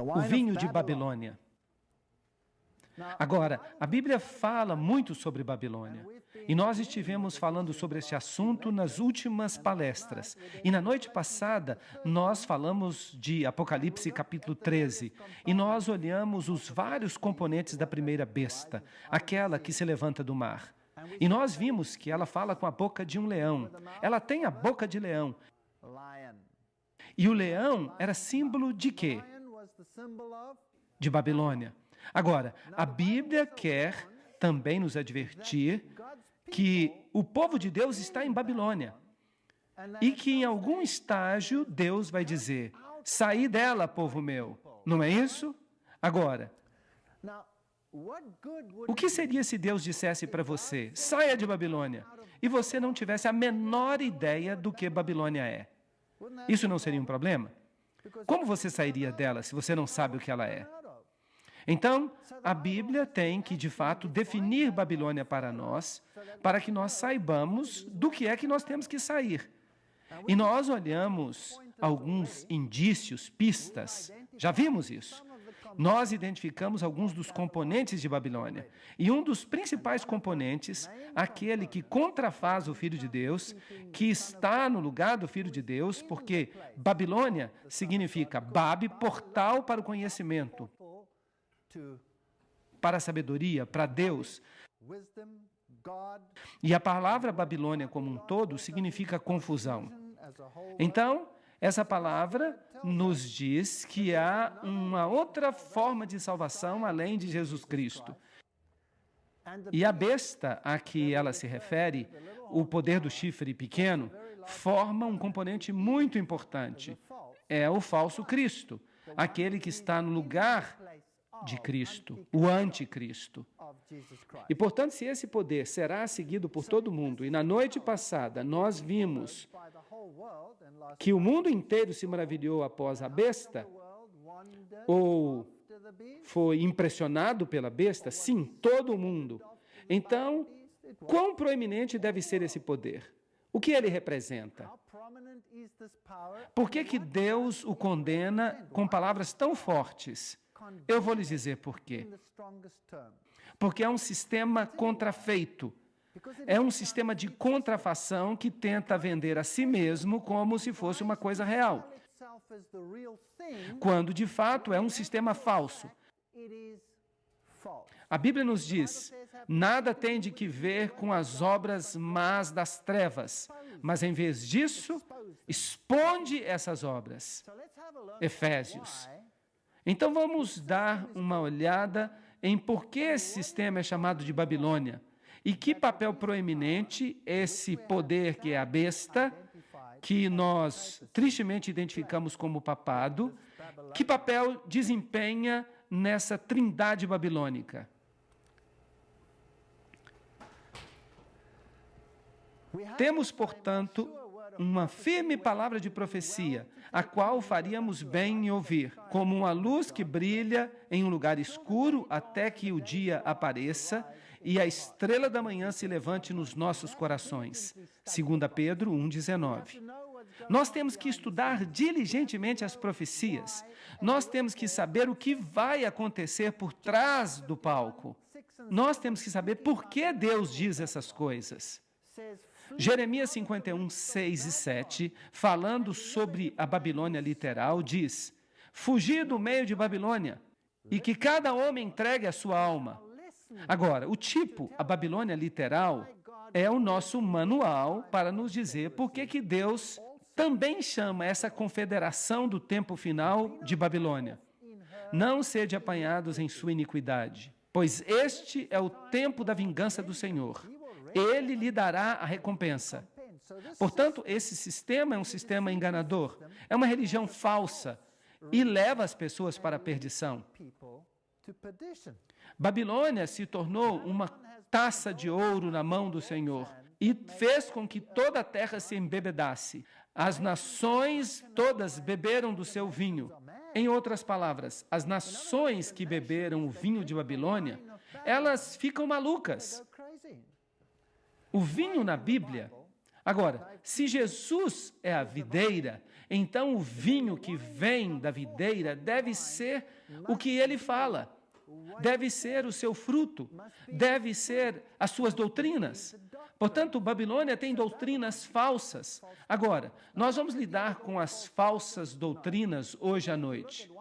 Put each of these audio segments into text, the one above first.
o vinho de Babilônia. Agora, a Bíblia fala muito sobre Babilônia. E nós estivemos falando sobre esse assunto nas últimas palestras. E na noite passada, nós falamos de Apocalipse capítulo 13. E nós olhamos os vários componentes da primeira besta, aquela que se levanta do mar. E nós vimos que ela fala com a boca de um leão. Ela tem a boca de leão. E o leão era símbolo de quê? De Babilônia. Agora, a Bíblia quer também nos advertir que o povo de Deus está em Babilônia e que em algum estágio Deus vai dizer: saí dela, povo meu. Não é isso? Agora, o que seria se Deus dissesse para você: saia de Babilônia, e você não tivesse a menor ideia do que Babilônia é? Isso não seria um problema? Como você sairia dela se você não sabe o que ela é? Então, a Bíblia tem que, de fato, definir Babilônia para nós, para que nós saibamos do que é que nós temos que sair. E nós olhamos alguns indícios, pistas, já vimos isso. Nós identificamos alguns dos componentes de Babilônia. E um dos principais componentes, aquele que contrafaz o Filho de Deus, que está no lugar do Filho de Deus, porque Babilônia significa Babe, portal para o conhecimento, para a sabedoria, para Deus. E a palavra Babilônia como um todo significa confusão. Então, essa palavra nos diz que há uma outra forma de salvação além de Jesus Cristo. E a besta a que ela se refere, o poder do chifre pequeno, forma um componente muito importante. É o falso Cristo, aquele que está no lugar de Cristo, o anticristo. E, portanto, se esse poder será seguido por todo mundo, e na noite passada nós vimos que o mundo inteiro se maravilhou após a besta, ou foi impressionado pela besta, sim, todo mundo. Então, quão proeminente deve ser esse poder? O que ele representa? Por que Deus o condena com palavras tão fortes? Eu vou lhes dizer por quê. Porque é um sistema contrafeito. É um sistema de contrafação que tenta vender a si mesmo como se fosse uma coisa real, quando de fato é um sistema falso. A Bíblia nos diz: nada tem de que ver com as obras más das trevas, mas em vez disso, exponde essas obras. Efésios. Então vamos dar uma olhada em por que esse sistema é chamado de Babilônia e que papel proeminente esse poder que é a besta, que nós tristemente identificamos como papado, que papel desempenha nessa trindade babilônica. Temos, portanto, uma firme palavra de profecia, a qual faríamos bem em ouvir, como uma luz que brilha em um lugar escuro até que o dia apareça e a estrela da manhã se levante nos nossos corações. 2 Pedro 1,19. Nós temos que estudar diligentemente as profecias. Nós temos que saber o que vai acontecer por trás do palco. Nós temos que saber por que Deus diz essas coisas. Jeremias 51, 6 e 7, falando sobre a Babilônia literal, diz: fugir do meio de Babilônia, e que cada homem entregue a sua alma. Agora, o tipo, a Babilônia literal, é o nosso manual para nos dizer por que Deus também chama essa confederação do tempo final de Babilônia. Não sede apanhados em sua iniquidade, pois este é o tempo da vingança do Senhor. Ele lhe dará a recompensa. Portanto, esse sistema é um sistema enganador, é uma religião falsa e leva as pessoas para a perdição. Babilônia se tornou uma taça de ouro na mão do Senhor e fez com que toda a terra se embebedasse. As nações todas beberam do seu vinho. Em outras palavras, as nações que beberam o vinho de Babilônia, elas ficam malucas. O vinho na Bíblia. Agora, se Jesus é a videira então o vinho que vem da videira deve ser o que ele fala, deve ser o seu fruto, deve ser as suas doutrinas. Portanto, Babilônia tem doutrinas falsas. Agora, nós vamos lidar com as falsas doutrinas hoje à noite.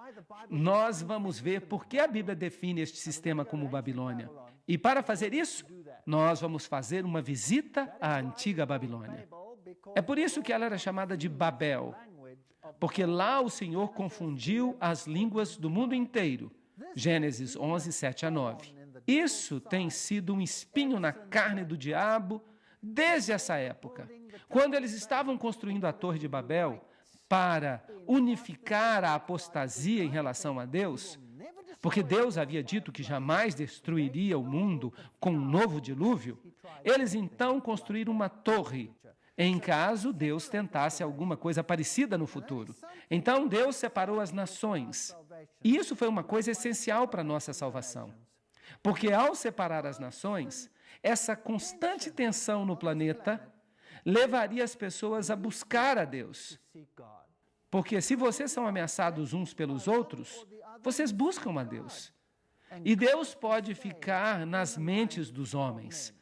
Nós vamos ver por que a Bíblia define este sistema como Babilônia. E para fazer isso, nós vamos fazer uma visita à antiga Babilônia. É por isso que ela era chamada de Babel, porque lá o Senhor confundiu as línguas do mundo inteiro. Gênesis 11, 7 a 9. Isso tem sido um espinho na carne do diabo desde essa época. Quando eles estavam construindo a Torre de Babel para unificar a apostasia em relação a Deus, porque Deus havia dito que jamais destruiria o mundo com um novo dilúvio, eles então construíram uma torre, em caso Deus tentasse alguma coisa parecida no futuro. Então Deus separou as nações. E isso foi uma coisa essencial para a nossa salvação. Porque ao separar as nações, essa constante tensão no planeta levaria as pessoas a buscar a Deus. Porque se vocês são ameaçados uns pelos outros, vocês buscam a Deus. E Deus pode ficar nas mentes dos homens.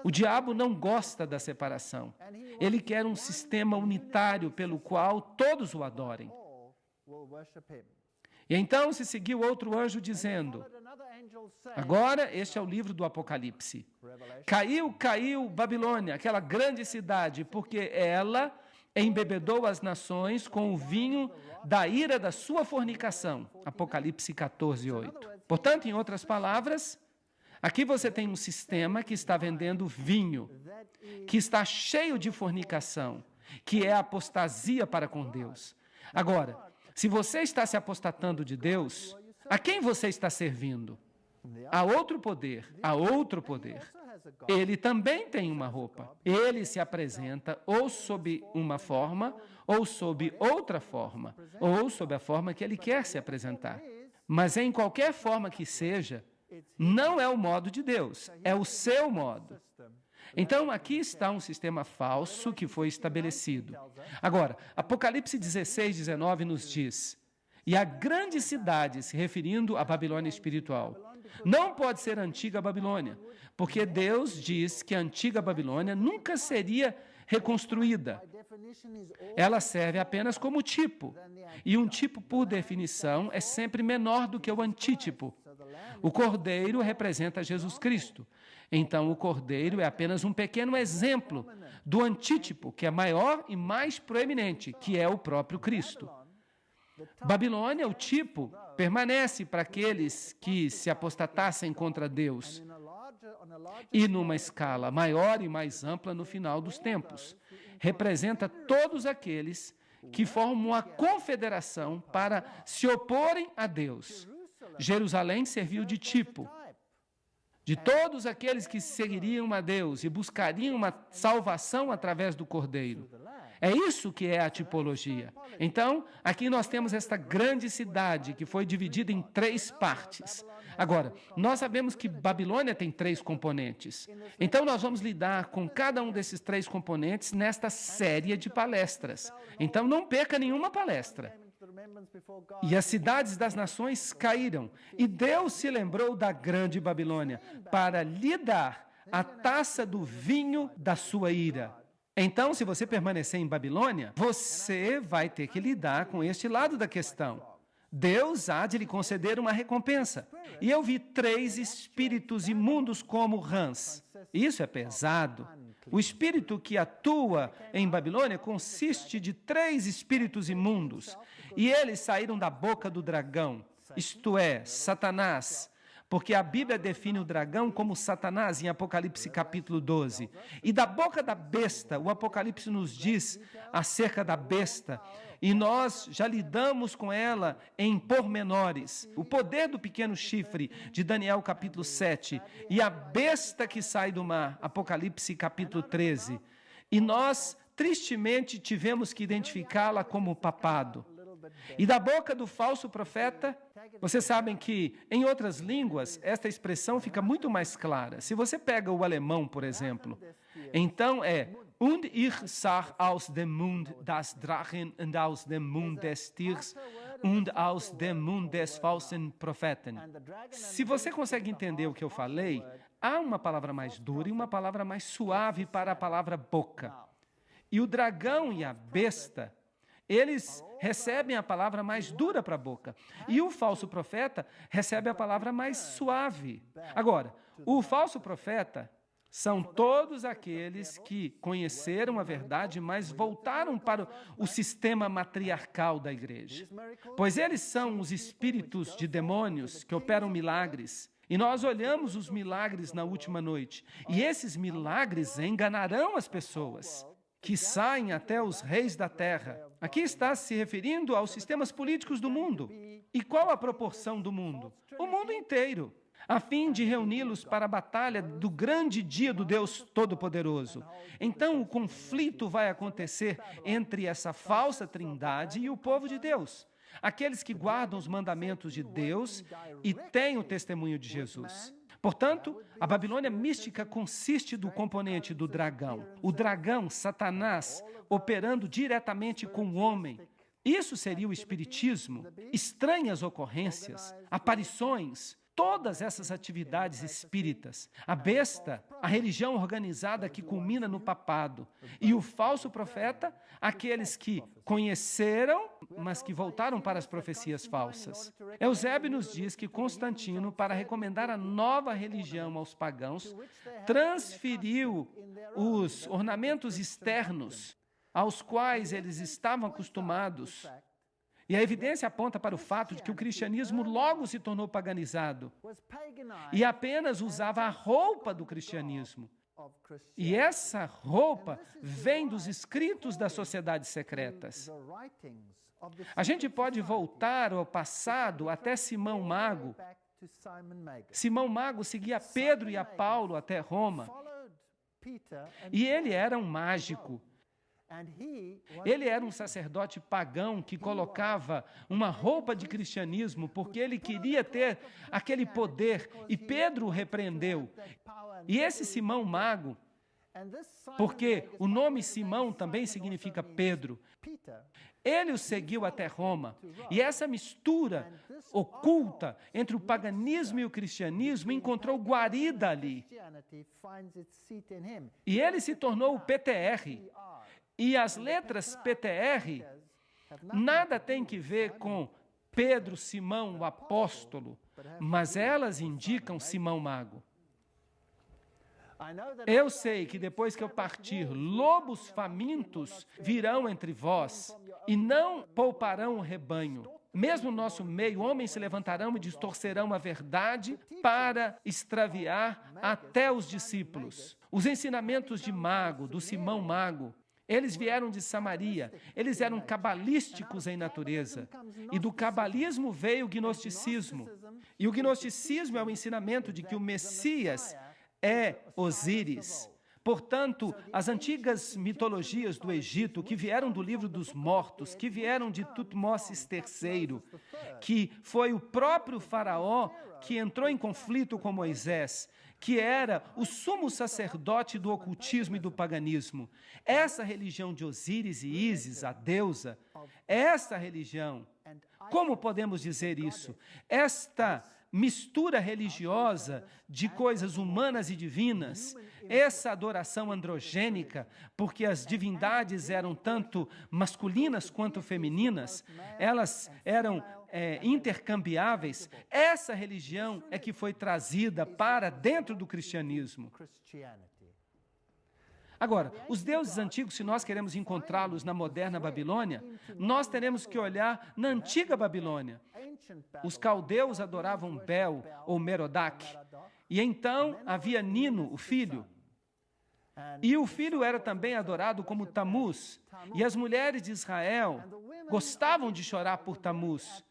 O diabo não gosta da separação. Ele quer um sistema unitário pelo qual todos o adorem. E então se seguiu outro anjo dizendo, agora este é o livro do Apocalipse. Caiu Babilônia, aquela grande cidade, porque ela embebedou as nações com o vinho da ira da sua fornicação. Apocalipse 14, 8. Portanto, em outras palavras, aqui você tem um sistema que está vendendo vinho, que está cheio de fornicação, que é a apostasia para com Deus. Agora, se você está se apostatando de Deus, a quem você está servindo? A outro poder, a outro poder. Ele também tem uma roupa. Ele se apresenta ou sob uma forma, ou sob outra forma, ou sob a forma que ele quer se apresentar. Mas em qualquer forma que seja, não é o modo de Deus, é o seu modo. Então, aqui está um sistema falso que foi estabelecido. Agora, Apocalipse 16, 19 nos diz, e a grande cidade, se referindo à Babilônia espiritual, não pode ser a antiga Babilônia, porque Deus diz que a antiga Babilônia nunca seria reconstruída. Ela serve apenas como tipo, e um tipo, por definição, é sempre menor do que o antítipo. O cordeiro representa Jesus Cristo. Então, o cordeiro é apenas um pequeno exemplo do antítipo, que é maior e mais proeminente, que é o próprio Cristo. Babilônia, o tipo, permanece para aqueles que se apostatassem contra Deus e numa escala maior e mais ampla no final dos tempos. Representa todos aqueles que formam uma confederação para se oporem a Deus. Jerusalém serviu de tipo de todos aqueles que seguiriam a Deus e buscariam uma salvação através do Cordeiro. É isso que é a tipologia. Então, aqui nós temos esta grande cidade que foi dividida em 3 partes. Agora, nós sabemos que Babilônia tem 3 componentes. Então, nós vamos lidar com cada um desses 3 componentes nesta série de palestras. Então, não perca nenhuma palestra. E as cidades das nações caíram, e Deus se lembrou da grande Babilônia para lhe dar a taça do vinho da sua ira. Então, se você permanecer em Babilônia, você vai ter que lidar com este lado da questão. Deus há de lhe conceder uma recompensa. E eu vi 3 espíritos imundos como rãs. Isso é pesado. O espírito que atua em Babilônia consiste de 3 espíritos imundos. E eles saíram da boca do dragão, isto é, Satanás. Porque a Bíblia define o dragão como Satanás em Apocalipse capítulo 12. E da boca da besta, o Apocalipse nos diz acerca da besta. E nós já lidamos com ela em pormenores. O poder do pequeno chifre, de Daniel capítulo 7. E a besta que sai do mar, Apocalipse capítulo 13. E nós, tristemente, tivemos que identificá-la como papado. E da boca do falso profeta, vocês sabem que, em outras línguas, esta expressão fica muito mais clara. Se você pega o alemão, por exemplo, então é Und ich sah aus dem Mund das Drachen und aus dem Mund des Tiers und aus dem Mund des falschen Propheten. Se você consegue entender o que eu falei, há uma palavra mais dura e uma palavra mais suave para a palavra boca. E o dragão e a besta, eles recebem a palavra mais dura para a boca. E o falso profeta recebe a palavra mais suave. Agora, o falso profeta são todos aqueles que conheceram a verdade, mas voltaram para o sistema matriarcal da igreja. Pois eles são os espíritos de demônios que operam milagres. E nós olhamos os milagres na última noite. E esses milagres enganarão as pessoas, que saem até os reis da terra. Aqui está se referindo aos sistemas políticos do mundo. E qual a proporção do mundo? O mundo inteiro, a fim de reuni-los para a batalha do grande dia do Deus Todo-Poderoso. Então, o conflito vai acontecer entre essa falsa trindade e o povo de Deus, aqueles que guardam os mandamentos de Deus e têm o testemunho de Jesus. Portanto, a Babilônia mística consiste do componente do dragão. O dragão, Satanás, operando diretamente com o homem. Isso seria o espiritismo, estranhas ocorrências, aparições, todas essas atividades espíritas, a besta, a religião organizada que culmina no papado, e o falso profeta, aqueles que conheceram, mas que voltaram para as profecias falsas. Eusébio nos diz que Constantino, para recomendar a nova religião aos pagãos, transferiu os ornamentos externos aos quais eles estavam acostumados. E a evidência aponta para o fato de que o cristianismo logo se tornou paganizado e apenas usava a roupa do cristianismo. E essa roupa vem dos escritos das sociedades secretas. A gente pode voltar ao passado até Simão Mago. Simão Mago seguia Pedro e a Paulo até Roma. E ele era um mágico. Ele era um sacerdote pagão que colocava uma roupa de cristianismo porque ele queria ter aquele poder, e Pedro o repreendeu. E esse Simão Mago, porque o nome Simão também significa Pedro, ele o seguiu até Roma. E essa mistura oculta entre o paganismo e o cristianismo encontrou guarida ali. E ele se tornou o PTR. E as letras PTR nada tem que ver com Pedro, Simão, o apóstolo, mas elas indicam Simão Mago. Eu sei que depois que eu partir, lobos famintos virão entre vós e não pouparão o rebanho. Mesmo no nosso meio, homens se levantarão e distorcerão a verdade para extraviar até os discípulos. Os ensinamentos de Mago, do Simão Mago, eles vieram de Samaria, eles eram cabalísticos em natureza. E do cabalismo veio o gnosticismo. E o gnosticismo é o ensinamento de que o Messias é Osíris. Portanto, as antigas mitologias do Egito, que vieram do livro dos mortos, que vieram de Tutmoses III, que foi o próprio faraó que entrou em conflito com Moisés, que era o sumo sacerdote do ocultismo e do paganismo. Essa religião de Osíris e Ísis, a deusa, essa religião, como podemos dizer isso? Esta mistura religiosa de coisas humanas e divinas, essa adoração androgênica, porque as divindades eram tanto masculinas quanto femininas, elas eram intercambiáveis. Essa religião é que foi trazida para dentro do cristianismo. Agora, os deuses antigos, se nós queremos encontrá-los na moderna Babilônia, nós teremos que olhar na antiga Babilônia. Os caldeus adoravam Bel ou Merodach, e então havia Nino, o filho. E o filho era também adorado como Tamuz, e as mulheres de Israel gostavam de chorar por Tamuz,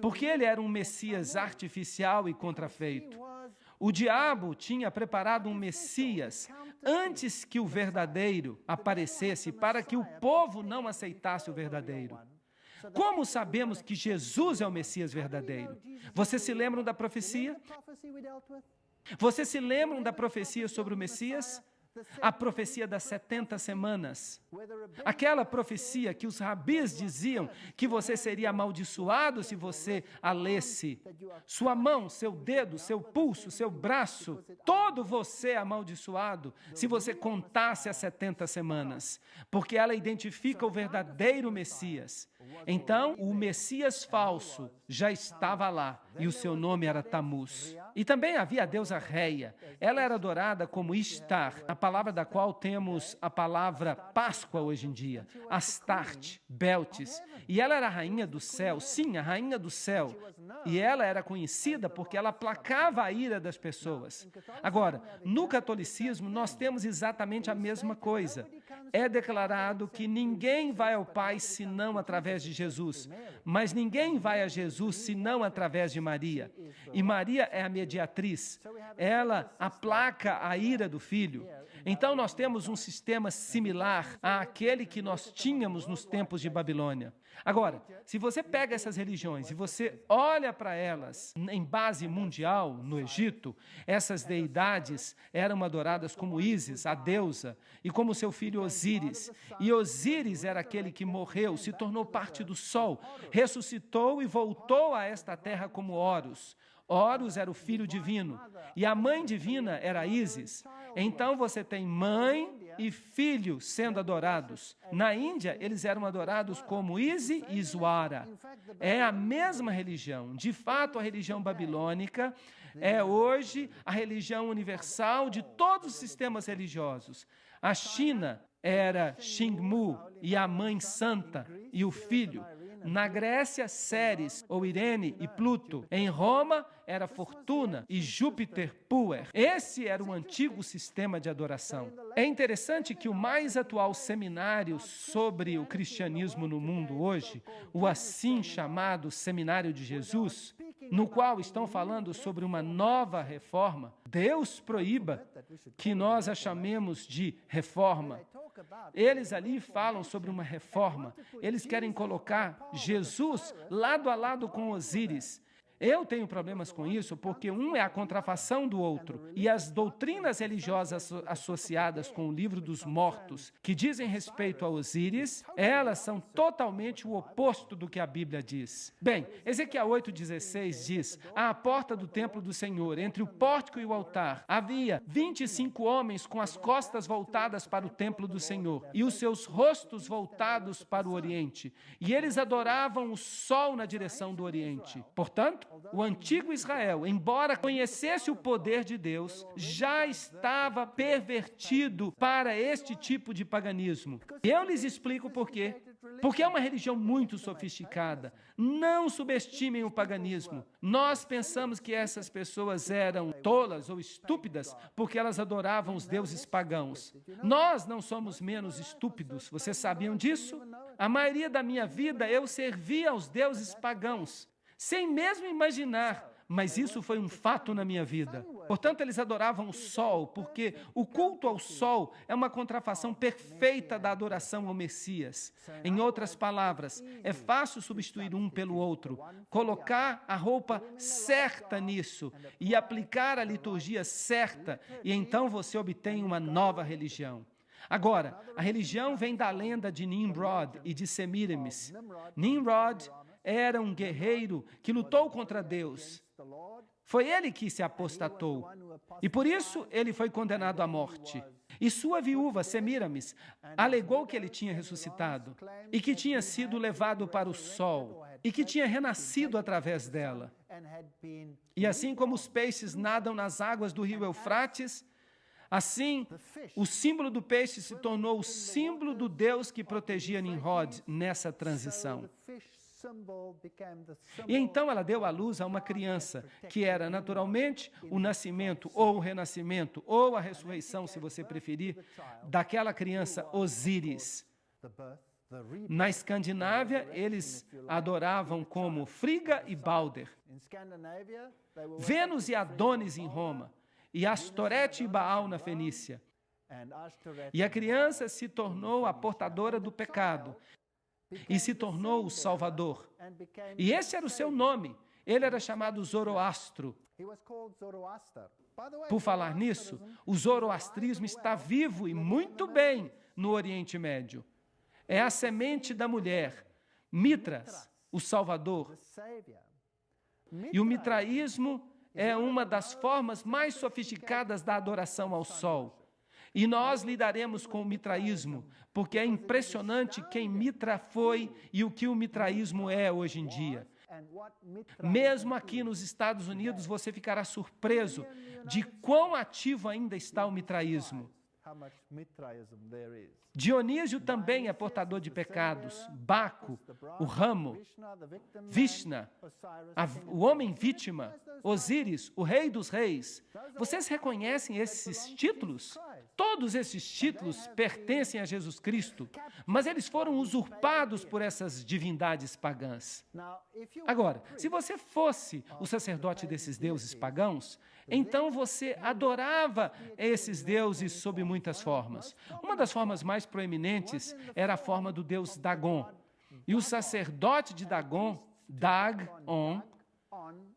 porque ele era um Messias artificial e contrafeito. O diabo tinha preparado um Messias antes que o verdadeiro aparecesse, para que o povo não aceitasse o verdadeiro. Como sabemos que Jesus é o Messias verdadeiro? Vocês se lembram da profecia? Vocês se lembram da profecia sobre o Messias? A profecia das 70 semanas. Aquela profecia que os rabis diziam que você seria amaldiçoado se você a lesse. Sua mão, seu dedo, seu pulso, seu braço, todo você é amaldiçoado se você contasse as 70 semanas. Porque ela identifica o verdadeiro Messias. Então, o Messias falso já estava lá e o seu nome era Tamuz. E também havia a deusa Reia. Ela era adorada como Ishtar, a palavra da qual temos a palavra Páscoa hoje em dia. Astarte, Beltis. E ela era a rainha do céu, sim, a rainha do céu. E ela era conhecida porque ela aplacava a ira das pessoas. Agora, no catolicismo, nós temos exatamente a mesma coisa. É declarado que ninguém vai ao Pai senão através de Jesus. Mas ninguém vai a Jesus senão através de Maria. E Maria é a mediatriz. Ela aplaca a ira do Filho. Então, nós temos um sistema similar àquele que nós tínhamos nos tempos de Babilônia. Agora, se você pega essas religiões e você olha para elas em base mundial, no Egito, essas deidades eram adoradas como Ísis, a deusa, e como seu filho Osíris. E Osíris era aquele que morreu, se tornou parte do sol, ressuscitou e voltou a esta terra como Horus. Horus era o filho divino e a mãe divina era Ísis. Então você tem mãe e filho sendo adorados. Na Índia, eles eram adorados como Isi e Iswara. É a mesma religião. De fato, a religião babilônica é hoje a religião universal de todos os sistemas religiosos. A China era Xingmu e a mãe santa e o filho. Na Grécia, Ceres, ou Irene e Pluto. Em Roma, era Fortuna e Júpiter Puer. Esse era o antigo sistema de adoração. É interessante que o mais atual seminário sobre o cristianismo no mundo hoje, o assim chamado Seminário de Jesus, no qual estão falando sobre uma nova reforma, Deus proíba que nós a chamemos de reforma. Eles ali falam sobre uma reforma. Eles querem colocar Jesus lado a lado com Osíris. Eu tenho problemas com isso porque um é a contrafação do outro. E as doutrinas religiosas associadas com o livro dos mortos, que dizem respeito a Osíris, elas são totalmente o oposto do que a Bíblia diz. Bem, Ezequiel 8,16 diz: à porta do templo do Senhor, entre o pórtico e o altar, havia 25 homens com as costas voltadas para o templo do Senhor e os seus rostos voltados para o oriente. E eles adoravam o sol na direção do oriente. Portanto, o antigo Israel, embora conhecesse o poder de Deus, já estava pervertido para este tipo de paganismo. Eu lhes explico por quê. Porque é uma religião muito sofisticada. Não subestimem o paganismo. Nós pensamos que essas pessoas eram tolas ou estúpidas porque elas adoravam os deuses pagãos. Nós não somos menos estúpidos. Vocês sabiam disso? A maioria da minha vida eu servia aos deuses pagãos, sem mesmo imaginar, mas isso foi um fato na minha vida. Portanto, eles adoravam o sol, porque o culto ao sol é uma contrafação perfeita da adoração ao Messias. Em outras palavras, é fácil substituir um pelo outro, colocar a roupa certa nisso e aplicar a liturgia certa, e então você obtém uma nova religião. Agora, a religião vem da lenda de Nimrod e de Semiramis. Nimrod era um guerreiro que lutou contra Deus. Foi ele que se apostatou. E por isso ele foi condenado à morte. E sua viúva, Semiramis, alegou que ele tinha ressuscitado e que tinha sido levado para o sol e que tinha renascido através dela. E assim como os peixes nadam nas águas do rio Eufrates, assim, o símbolo do peixe se tornou o símbolo do Deus que protegia Nimrod nessa transição. E então ela deu à luz a uma criança, que era naturalmente o nascimento, ou o renascimento, ou a ressurreição, se você preferir, daquela criança Osíris. Na Escandinávia, eles adoravam como Frigga e Balder, Vênus e Adonis em Roma, e Astorete e Baal na Fenícia. E a criança se tornou a portadora do pecado e se tornou o Salvador. E esse era o seu nome. Ele era chamado Zoroastro. Por falar nisso, o zoroastrismo está vivo e muito bem no Oriente Médio. É a semente da mulher, Mitras, o Salvador. E o mitraísmo é uma das formas mais sofisticadas da adoração ao sol. E nós lidaremos com o mitraísmo, porque é impressionante quem Mitra foi e o que o mitraísmo é hoje em dia. Mesmo aqui nos Estados Unidos, você ficará surpreso de quão ativo ainda está o mitraísmo. Dionísio também é portador de pecados. Baco, o ramo. Vishna, o homem vítima. Osíris, o rei dos reis. Vocês reconhecem esses títulos? Todos esses títulos pertencem a Jesus Cristo, mas eles foram usurpados por essas divindades pagãs. Agora, se você fosse o sacerdote desses deuses pagãos, então você adorava esses deuses sob muitas formas. Uma das formas mais proeminentes era a forma do deus Dagon. E o sacerdote de Dagon, Dagon,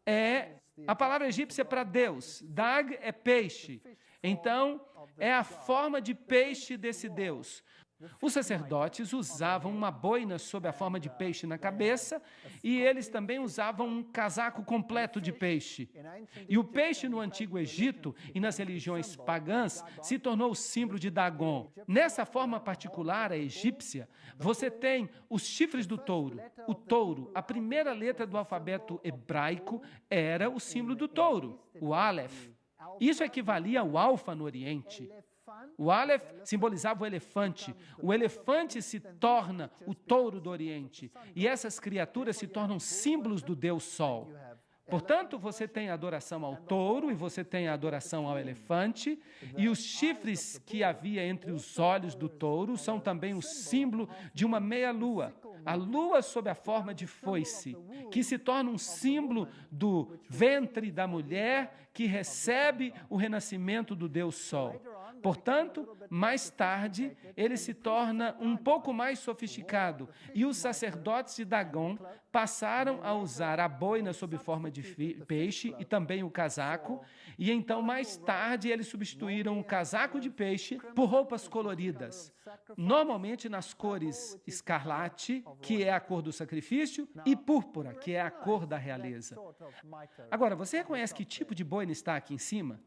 é a palavra egípcia para Deus. Dag é peixe. Então, é a forma de peixe desse Deus. Os sacerdotes usavam uma boina sob a forma de peixe na cabeça e eles também usavam um casaco completo de peixe. E o peixe no Antigo Egito e nas religiões pagãs se tornou o símbolo de Dagon. Nessa forma particular, a egípcia, você tem os chifres do touro. O touro, a primeira letra do alfabeto hebraico, era o símbolo do touro, o Aleph. Isso equivalia ao alfa no Oriente. O Aleph simbolizava o elefante. O elefante se torna o touro do Oriente. E essas criaturas se tornam símbolos do Deus Sol. Portanto, você tem a adoração ao touro e você tem a adoração ao elefante. E os chifres que havia entre os olhos do touro são também o símbolo de uma meia-lua. A lua sob a forma de foice, que se torna um símbolo do ventre da mulher que recebe o renascimento do Deus Sol. Portanto, mais tarde, ele se torna um pouco mais sofisticado e os sacerdotes de Dagon passaram a usar a boina sob forma de peixe e também o casaco, e então, mais tarde, eles substituíram o casaco de peixe por roupas coloridas, normalmente nas cores escarlate, que é a cor do sacrifício, e púrpura, que é a cor da realeza. Agora, você reconhece que tipo de boina está aqui em cima?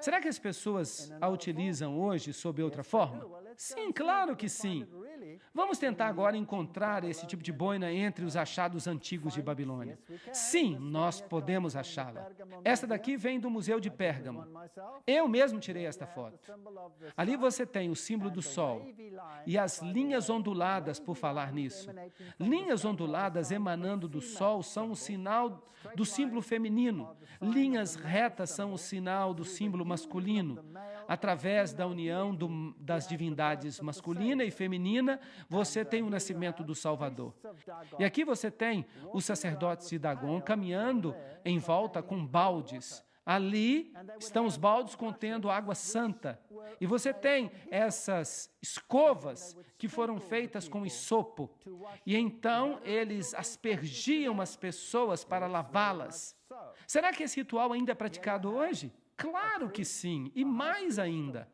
Será que as pessoas a utilizam hoje sob outra forma? Sim, claro que sim. Vamos tentar agora encontrar esse tipo de boina entre os achados antigos de Babilônia. Sim, nós podemos achá-la. Esta daqui vem do Museu de Pérgamo. Eu mesmo tirei esta foto. Ali você tem o símbolo do sol e as linhas onduladas, por falar nisso. Linhas onduladas emanando do sol são o sinal do símbolo feminino. Linhas retas são o sinal do símbolo masculino. Através da união das divindades masculina e feminina, você tem o nascimento do Salvador. E aqui você tem os sacerdotes de Dagon caminhando em volta com baldes. Ali estão os baldes contendo água santa. E você tem essas escovas que foram feitas com isopo. E então eles aspergiam as pessoas para lavá-las. Será que esse ritual ainda é praticado hoje? Claro que sim, e mais ainda.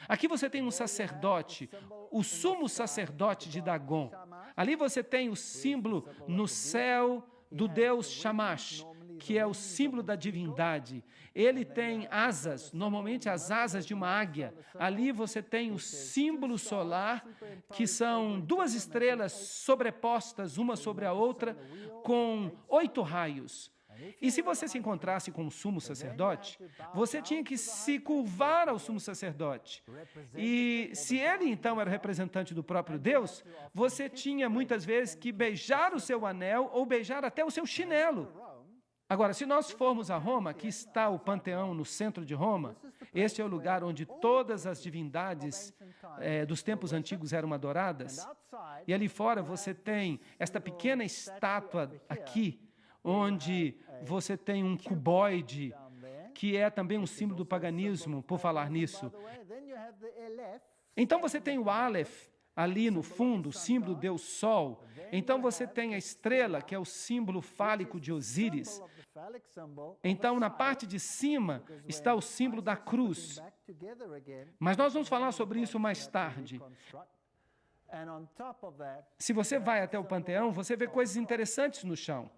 Aqui você tem um sacerdote, o sumo sacerdote de Dagon. Ali você tem o símbolo no céu do deus Shamash, que é o símbolo da divindade. Ele tem asas, normalmente as asas de uma águia. Ali você tem o símbolo solar, que são duas estrelas sobrepostas uma sobre a outra, com 8 raios. E se você se encontrasse com o sumo sacerdote, você tinha que se curvar ao sumo sacerdote. E se ele, então, era o representante do próprio Deus, você tinha, muitas vezes, que beijar o seu anel ou beijar até o seu chinelo. Agora, se nós formos a Roma, aqui está o Panteão no centro de Roma. Este é o lugar onde todas as divindades dos tempos antigos eram adoradas. E ali fora você tem esta pequena estátua aqui, onde você tem um cuboide, que é também um símbolo do paganismo, por falar nisso. Então você tem o Aleph ali no fundo, o símbolo do Deus Sol. Então você tem a estrela, que é o símbolo fálico de Osíris. Então, na parte de cima está o símbolo da cruz. Mas nós vamos falar sobre isso mais tarde. Se você vai até o Panteão, você vê coisas interessantes no chão.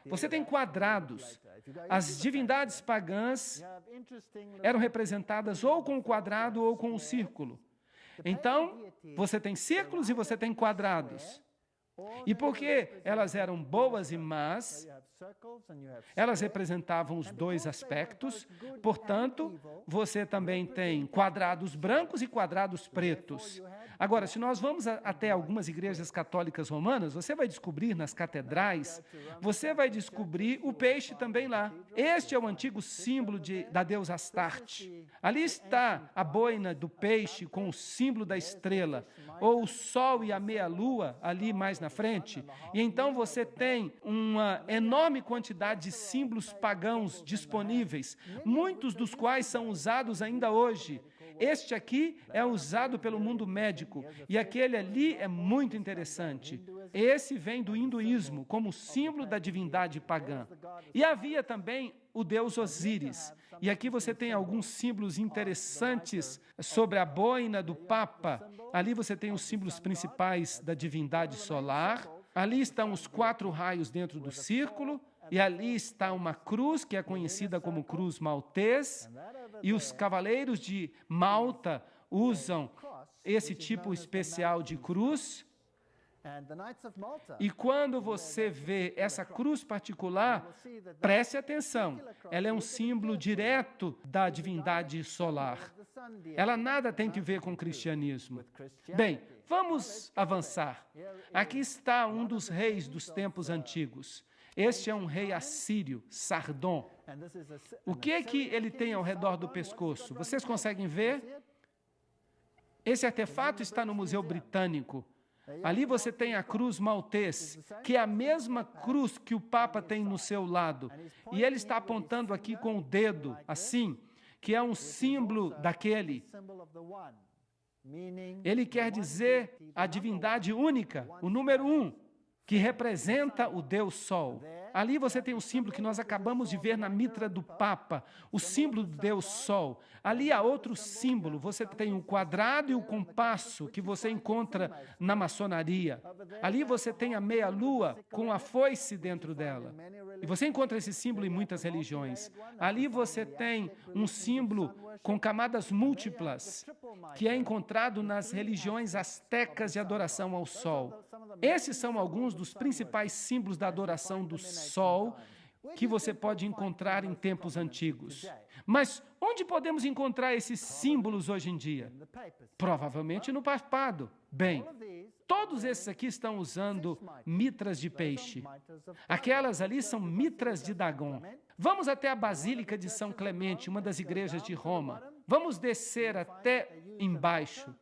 Você tem quadrados. As divindades pagãs eram representadas ou com o quadrado ou com o círculo. Então, você tem círculos e você tem quadrados. E porque elas eram boas e más, elas representavam os dois aspectos, portanto, você também tem quadrados brancos e quadrados pretos. Agora, se nós vamos até algumas igrejas católicas romanas, você vai descobrir nas catedrais, você vai descobrir o peixe também lá. Este é o antigo símbolo da deusa Astarte. Ali está a boina do peixe com o símbolo da estrela, ou o sol e a meia-lua ali mais na frente. E então você tem uma enorme quantidade de símbolos pagãos disponíveis, muitos dos quais são usados ainda hoje. Este aqui é usado pelo mundo médico e aquele ali é muito interessante. Esse vem do hinduísmo como símbolo da divindade pagã. E havia também o deus Osíris. E aqui você tem alguns símbolos interessantes sobre a boina do Papa. Ali você tem os símbolos principais da divindade solar. Ali estão os 4 raios dentro do círculo. E ali está uma cruz, que é conhecida como cruz maltês, e os cavaleiros de Malta usam esse tipo especial de cruz. E quando você vê essa cruz particular, preste atenção, ela é um símbolo direto da divindade solar. Ela nada tem que ver com o cristianismo. Bem, vamos avançar. Aqui está um dos reis dos tempos antigos. Este é um rei assírio, Sardom. O que é que ele tem ao redor do pescoço? Vocês conseguem ver? Esse artefato está no Museu Britânico. Ali você tem a cruz maltês, que é a mesma cruz que o Papa tem no seu lado. E ele está apontando aqui com o dedo, assim, que é um símbolo daquele. Ele quer dizer a divindade única, o número 1. Que representa o Deus Sol. Ali você tem o símbolo que nós acabamos de ver na mitra do Papa, o símbolo do Deus Sol. Ali há outro símbolo, você tem o quadrado e o compasso que você encontra na maçonaria. Ali você tem a meia-lua com a foice dentro dela. E você encontra esse símbolo em muitas religiões. Ali você tem um símbolo com camadas múltiplas, que é encontrado nas religiões astecas de adoração ao Sol. Esses são alguns dos principais símbolos da adoração do Sol que você pode encontrar em tempos antigos. Mas onde podemos encontrar esses símbolos hoje em dia? Provavelmente no papado. Bem, todos esses aqui estão usando mitras de peixe. Aquelas ali são mitras de Dagon. Vamos até a Basílica de São Clemente, uma das igrejas de Roma. Vamos descer até embaixo.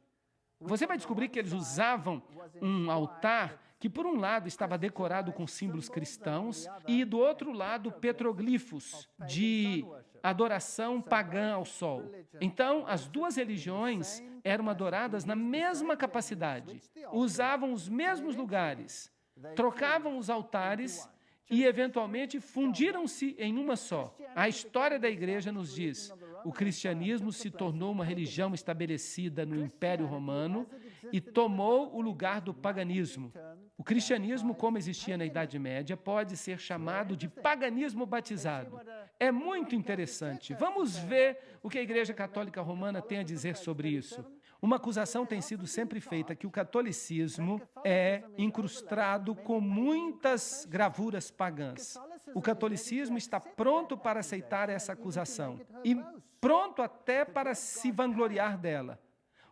Você vai descobrir que eles usavam um altar que, por um lado, estava decorado com símbolos cristãos e, do outro lado, petroglifos de adoração pagã ao sol. Então, as duas religiões eram adoradas na mesma capacidade, usavam os mesmos lugares, trocavam os altares e, eventualmente, fundiram-se em uma só. A história da igreja nos diz: o cristianismo se tornou uma religião estabelecida no Império Romano e tomou o lugar do paganismo. O cristianismo, como existia na Idade Média, pode ser chamado de paganismo batizado. É muito interessante. Vamos ver o que a Igreja Católica Romana tem a dizer sobre isso. Uma acusação tem sido sempre feita que o catolicismo é incrustado com muitas gravuras pagãs. O catolicismo está pronto para aceitar essa acusação e pronto até para se vangloriar dela.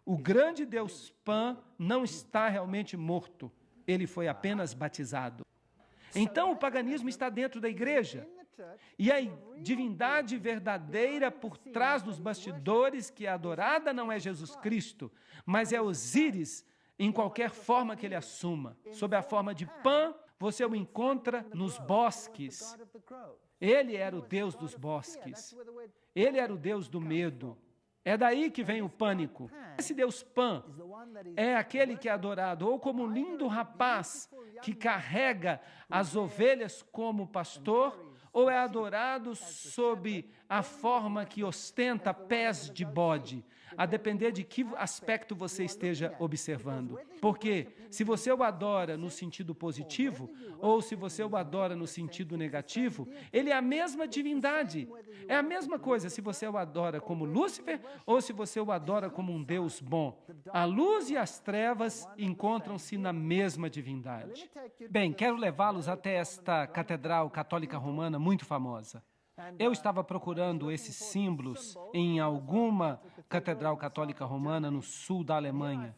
O grande Deus Pan não está realmente morto, ele foi apenas batizado. Então o paganismo está dentro da igreja. E a divindade verdadeira por trás dos bastidores que é adorada não é Jesus Cristo, mas é Osíris, em qualquer forma que ele assuma. Sob a forma de Pan, você o encontra nos bosques. Ele era o Deus dos bosques. Ele era o Deus do medo. É daí que vem o pânico. Esse Deus Pan é aquele que é adorado ou como um lindo rapaz que carrega as ovelhas como pastor, ou é adorado sob a forma que ostenta pés de bode, a depender de que aspecto você esteja observando. Porque se você o adora no sentido positivo, ou se você o adora no sentido negativo, ele é a mesma divindade. É a mesma coisa se você o adora como Lúcifer, ou se você o adora como um Deus bom. A luz e as trevas encontram-se na mesma divindade. Bem, quero levá-los até esta Catedral Católica Romana muito famosa. Eu estava procurando esses símbolos em alguma catedral católica romana no sul da Alemanha.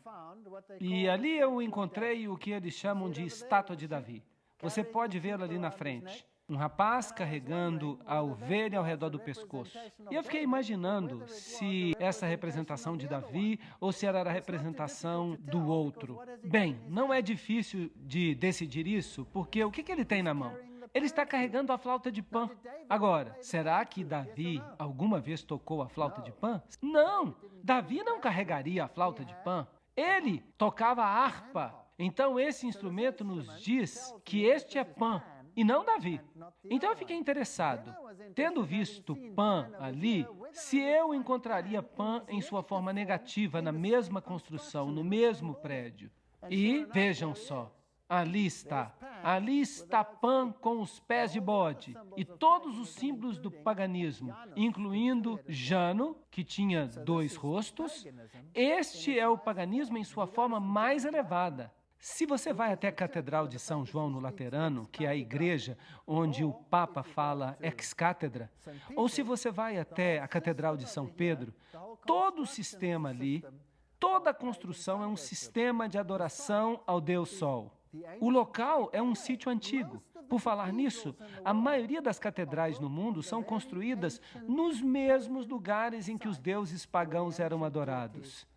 E ali eu encontrei o que eles chamam de Estátua de Davi. Você pode vê-la ali na frente. Um rapaz carregando a ovelha ao redor do pescoço. E eu fiquei imaginando se essa representação de Davi ou se era a representação do outro. Bem, não é difícil de decidir isso, porque o que ele tem na mão? Ele está carregando a flauta de Pan. Agora, será que Davi alguma vez tocou a flauta de Pan? Não! Davi não carregaria a flauta de Pan. Ele tocava a harpa. Então, esse instrumento nos diz que este é Pan e não Davi. Então, eu fiquei interessado, tendo visto Pan ali, se eu encontraria Pan em sua forma negativa, na mesma construção, no mesmo prédio. E, vejam só, ali está Pan com os pés de bode e todos os símbolos do paganismo, incluindo Jano, que tinha 2 rostos. Este é o paganismo em sua forma mais elevada. Se você vai até a Catedral de São João no Laterano, que é a igreja onde o Papa fala ex-cátedra, ou se você vai até a Catedral de São Pedro, todo o sistema ali, toda a construção é um sistema de adoração ao Deus Sol. O local é um sítio antigo. Por falar nisso, a maioria das catedrais no mundo são construídas nos mesmos lugares em que os deuses pagãos eram adorados.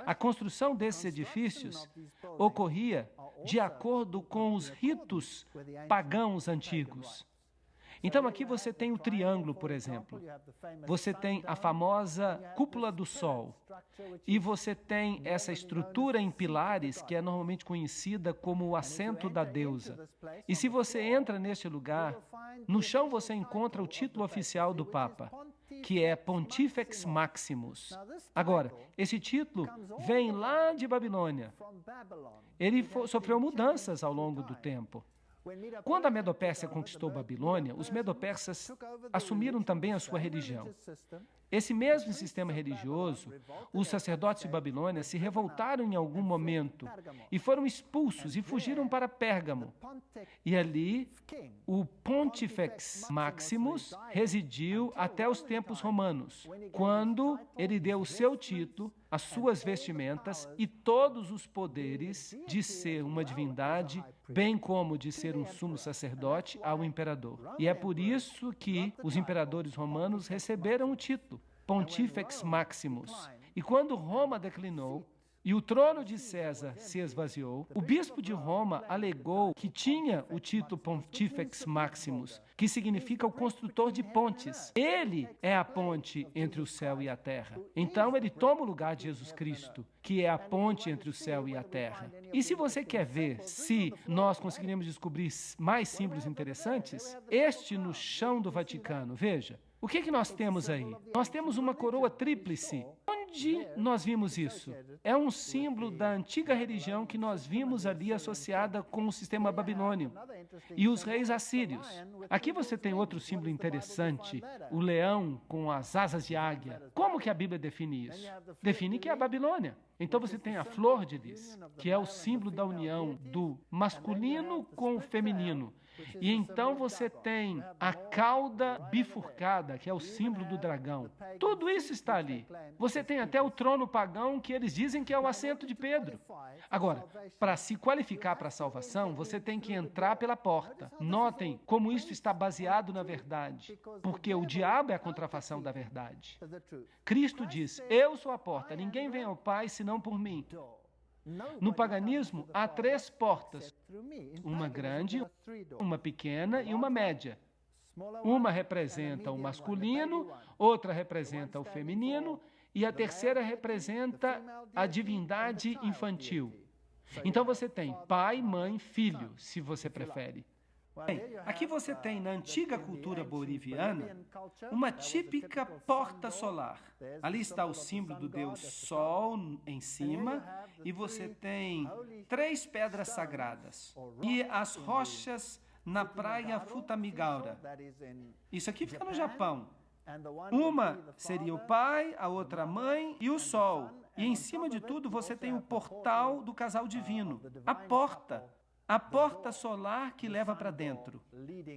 A construção desses edifícios ocorria de acordo com os ritos pagãos antigos. Então, aqui você tem o triângulo, por exemplo. Você tem a famosa cúpula do Sol. E você tem essa estrutura em pilares que é normalmente conhecida como o assento da deusa. E se você entra neste lugar, no chão você encontra o título oficial do Papa, que é Pontifex Maximus. Agora, esse título vem lá de Babilônia. Ele sofreu mudanças ao longo do tempo. Quando a Medo-Pérsia conquistou Babilônia, os Medo-Persas assumiram também a sua religião. Esse mesmo sistema religioso, os sacerdotes de Babilônia se revoltaram em algum momento e foram expulsos e fugiram para Pérgamo. E ali, o Pontifex Maximus residiu até os tempos romanos, quando ele deu o seu título, as suas vestimentas e todos os poderes de ser uma divindade, bem como de ser um sumo sacerdote ao imperador. E é por isso que os imperadores romanos receberam o título, Pontifex Maximus. E quando Roma declinou e o trono de César se esvaziou, o bispo de Roma alegou que tinha o título Pontifex Maximus, que significa o construtor de pontes. Ele é a ponte entre o céu e a terra. Então, ele toma o lugar de Jesus Cristo, que é a ponte entre o céu e a terra. E se você quer ver se nós conseguiremos descobrir mais símbolos interessantes, este no chão do Vaticano, veja. O que nós temos aí? Nós temos uma coroa tríplice. Onde nós vimos isso? É um símbolo da antiga religião que nós vimos ali associada com o sistema babilônio e os reis assírios. Aqui você tem outro símbolo interessante, o leão com as asas de águia. Como que a Bíblia define isso? Define que é a Babilônia. Então você tem a flor de lis, que é o símbolo da união do masculino com o feminino. E então você tem a cauda bifurcada, que é o símbolo do dragão. Tudo isso está ali. Você tem até o trono pagão, que eles dizem que é o assento de Pedro. Agora, para se qualificar para a salvação, você tem que entrar pela porta. Notem como isso está baseado na verdade, porque o diabo é a contrafação da verdade. Cristo diz, eu sou a porta, ninguém vem ao Pai senão por mim. No paganismo, há 3 portas, uma grande, uma pequena e uma média. Uma representa o masculino, outra representa o feminino e a terceira representa a divindade infantil. Então você tem pai, mãe, filho, se você prefere. Bem, aqui você tem na antiga cultura boliviana uma típica porta solar. Ali está o símbolo do deus Sol em cima e você tem 3 pedras sagradas e as rochas na praia Futamigaura. Isso aqui fica no Japão. Uma seria o pai, a outra a mãe e o sol. E em cima de tudo você tem o portal do casal divino, a porta solar que leva para dentro.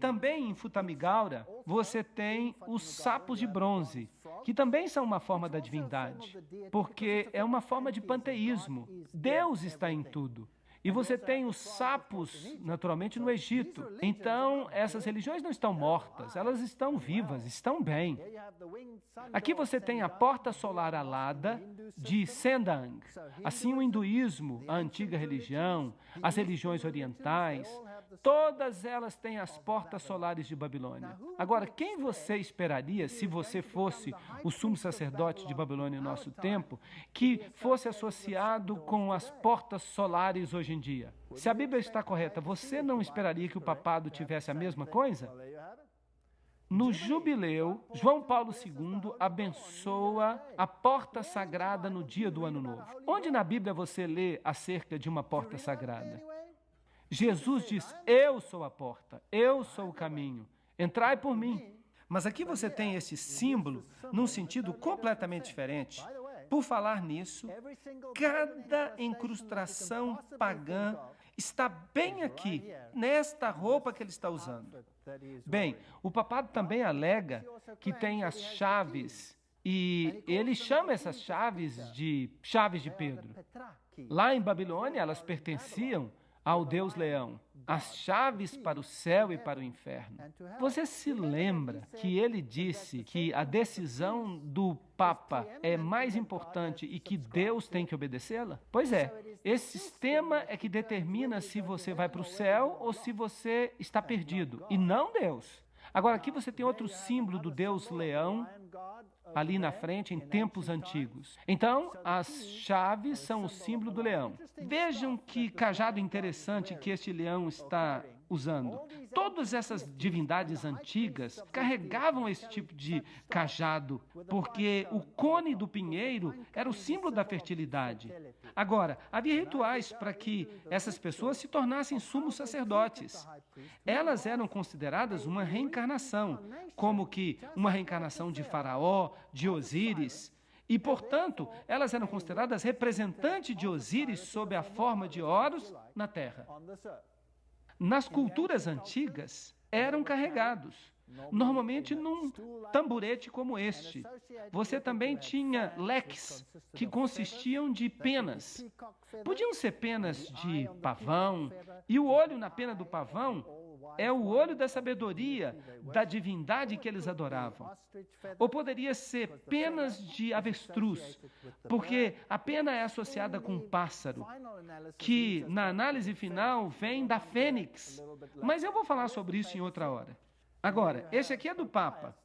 Também em Futamigaura você tem os sapos de bronze, que também são uma forma da divindade, porque é uma forma de panteísmo. Deus está em tudo. E você tem os sapos, naturalmente, no Egito. Então, essas religiões não estão mortas, elas estão vivas, estão bem. Aqui você tem a porta solar alada de Sendang. Assim, o hinduísmo, a antiga religião, as religiões orientais, todas elas têm as portas solares de Babilônia. Agora, quem você esperaria, se você fosse o sumo sacerdote de Babilônia no nosso tempo, que fosse associado com as portas solares hoje em dia? Se a Bíblia está correta, você não esperaria que o papado tivesse a mesma coisa? No jubileu, João Paulo II abençoa a porta sagrada no dia do Ano Novo. Onde na Bíblia você lê acerca de uma porta sagrada? Jesus diz, eu sou a porta, eu sou o caminho, entrai por mim. Mas aqui você tem esse símbolo num sentido completamente diferente. Por falar nisso, cada incrustação pagã está bem aqui, nesta roupa que ele está usando. Bem, o papado também alega que tem as chaves, e ele chama essas chaves de Pedro. Lá em Babilônia, elas pertenciam ao Deus Leão, as chaves para o céu e para o inferno. Você se lembra que ele disse que a decisão do Papa é mais importante e que Deus tem que obedecê-la? Pois é, esse sistema é que determina se você vai para o céu ou se você está perdido, e não Deus. Agora, aqui você tem outro símbolo do Deus Leão, ali na frente, em tempos antigos. Então, as chaves são o símbolo do leão. Vejam que cajado interessante que este leão está usando. Todas essas divindades antigas carregavam esse tipo de cajado, porque o cone do pinheiro era o símbolo da fertilidade. Agora, havia rituais para que essas pessoas se tornassem sumos sacerdotes. Elas eram consideradas uma reencarnação, como que uma reencarnação de Faraó, de Osíris, e, portanto, elas eram consideradas representantes de Osíris sob a forma de Horus na terra. Nas culturas antigas, eram carregados, normalmente num tamborete como este. Você também tinha leques, que consistiam de penas. Podiam ser penas de pavão, e o olho na pena do pavão é o olho da sabedoria, da divindade que eles adoravam. Ou poderia ser penas de avestruz, porque a pena é associada com um pássaro, que na análise final vem da fênix. Mas eu vou falar sobre isso em outra hora. Agora, esse aqui é do Papa,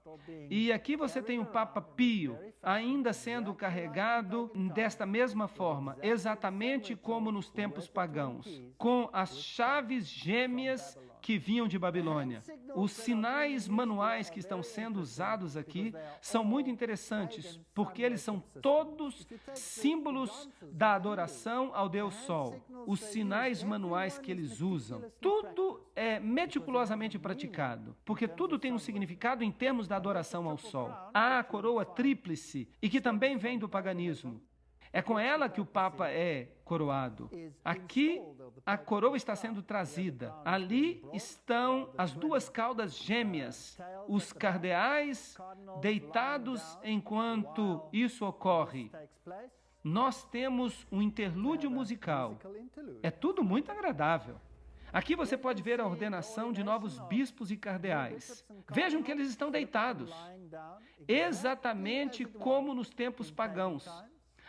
e aqui você tem o Papa Pio, ainda sendo carregado desta mesma forma, exatamente como nos tempos pagãos, com as chaves gêmeas que vinham de Babilônia. Os sinais manuais que estão sendo usados aqui são muito interessantes, porque eles são todos símbolos da adoração ao Deus Sol. Os sinais manuais que eles usam, tudo é meticulosamente praticado, porque tudo tem um significado em termos da adoração ao Sol. Há a coroa tríplice, e que também vem do paganismo. É com ela que o Papa é coroado. Aqui, a coroa está sendo trazida. Ali estão as duas caudas gêmeas, os cardeais deitados enquanto isso ocorre. Nós temos um interlúdio musical. É tudo muito agradável. Aqui você pode ver a ordenação de novos bispos e cardeais. Vejam que eles estão deitados, exatamente como nos tempos pagãos.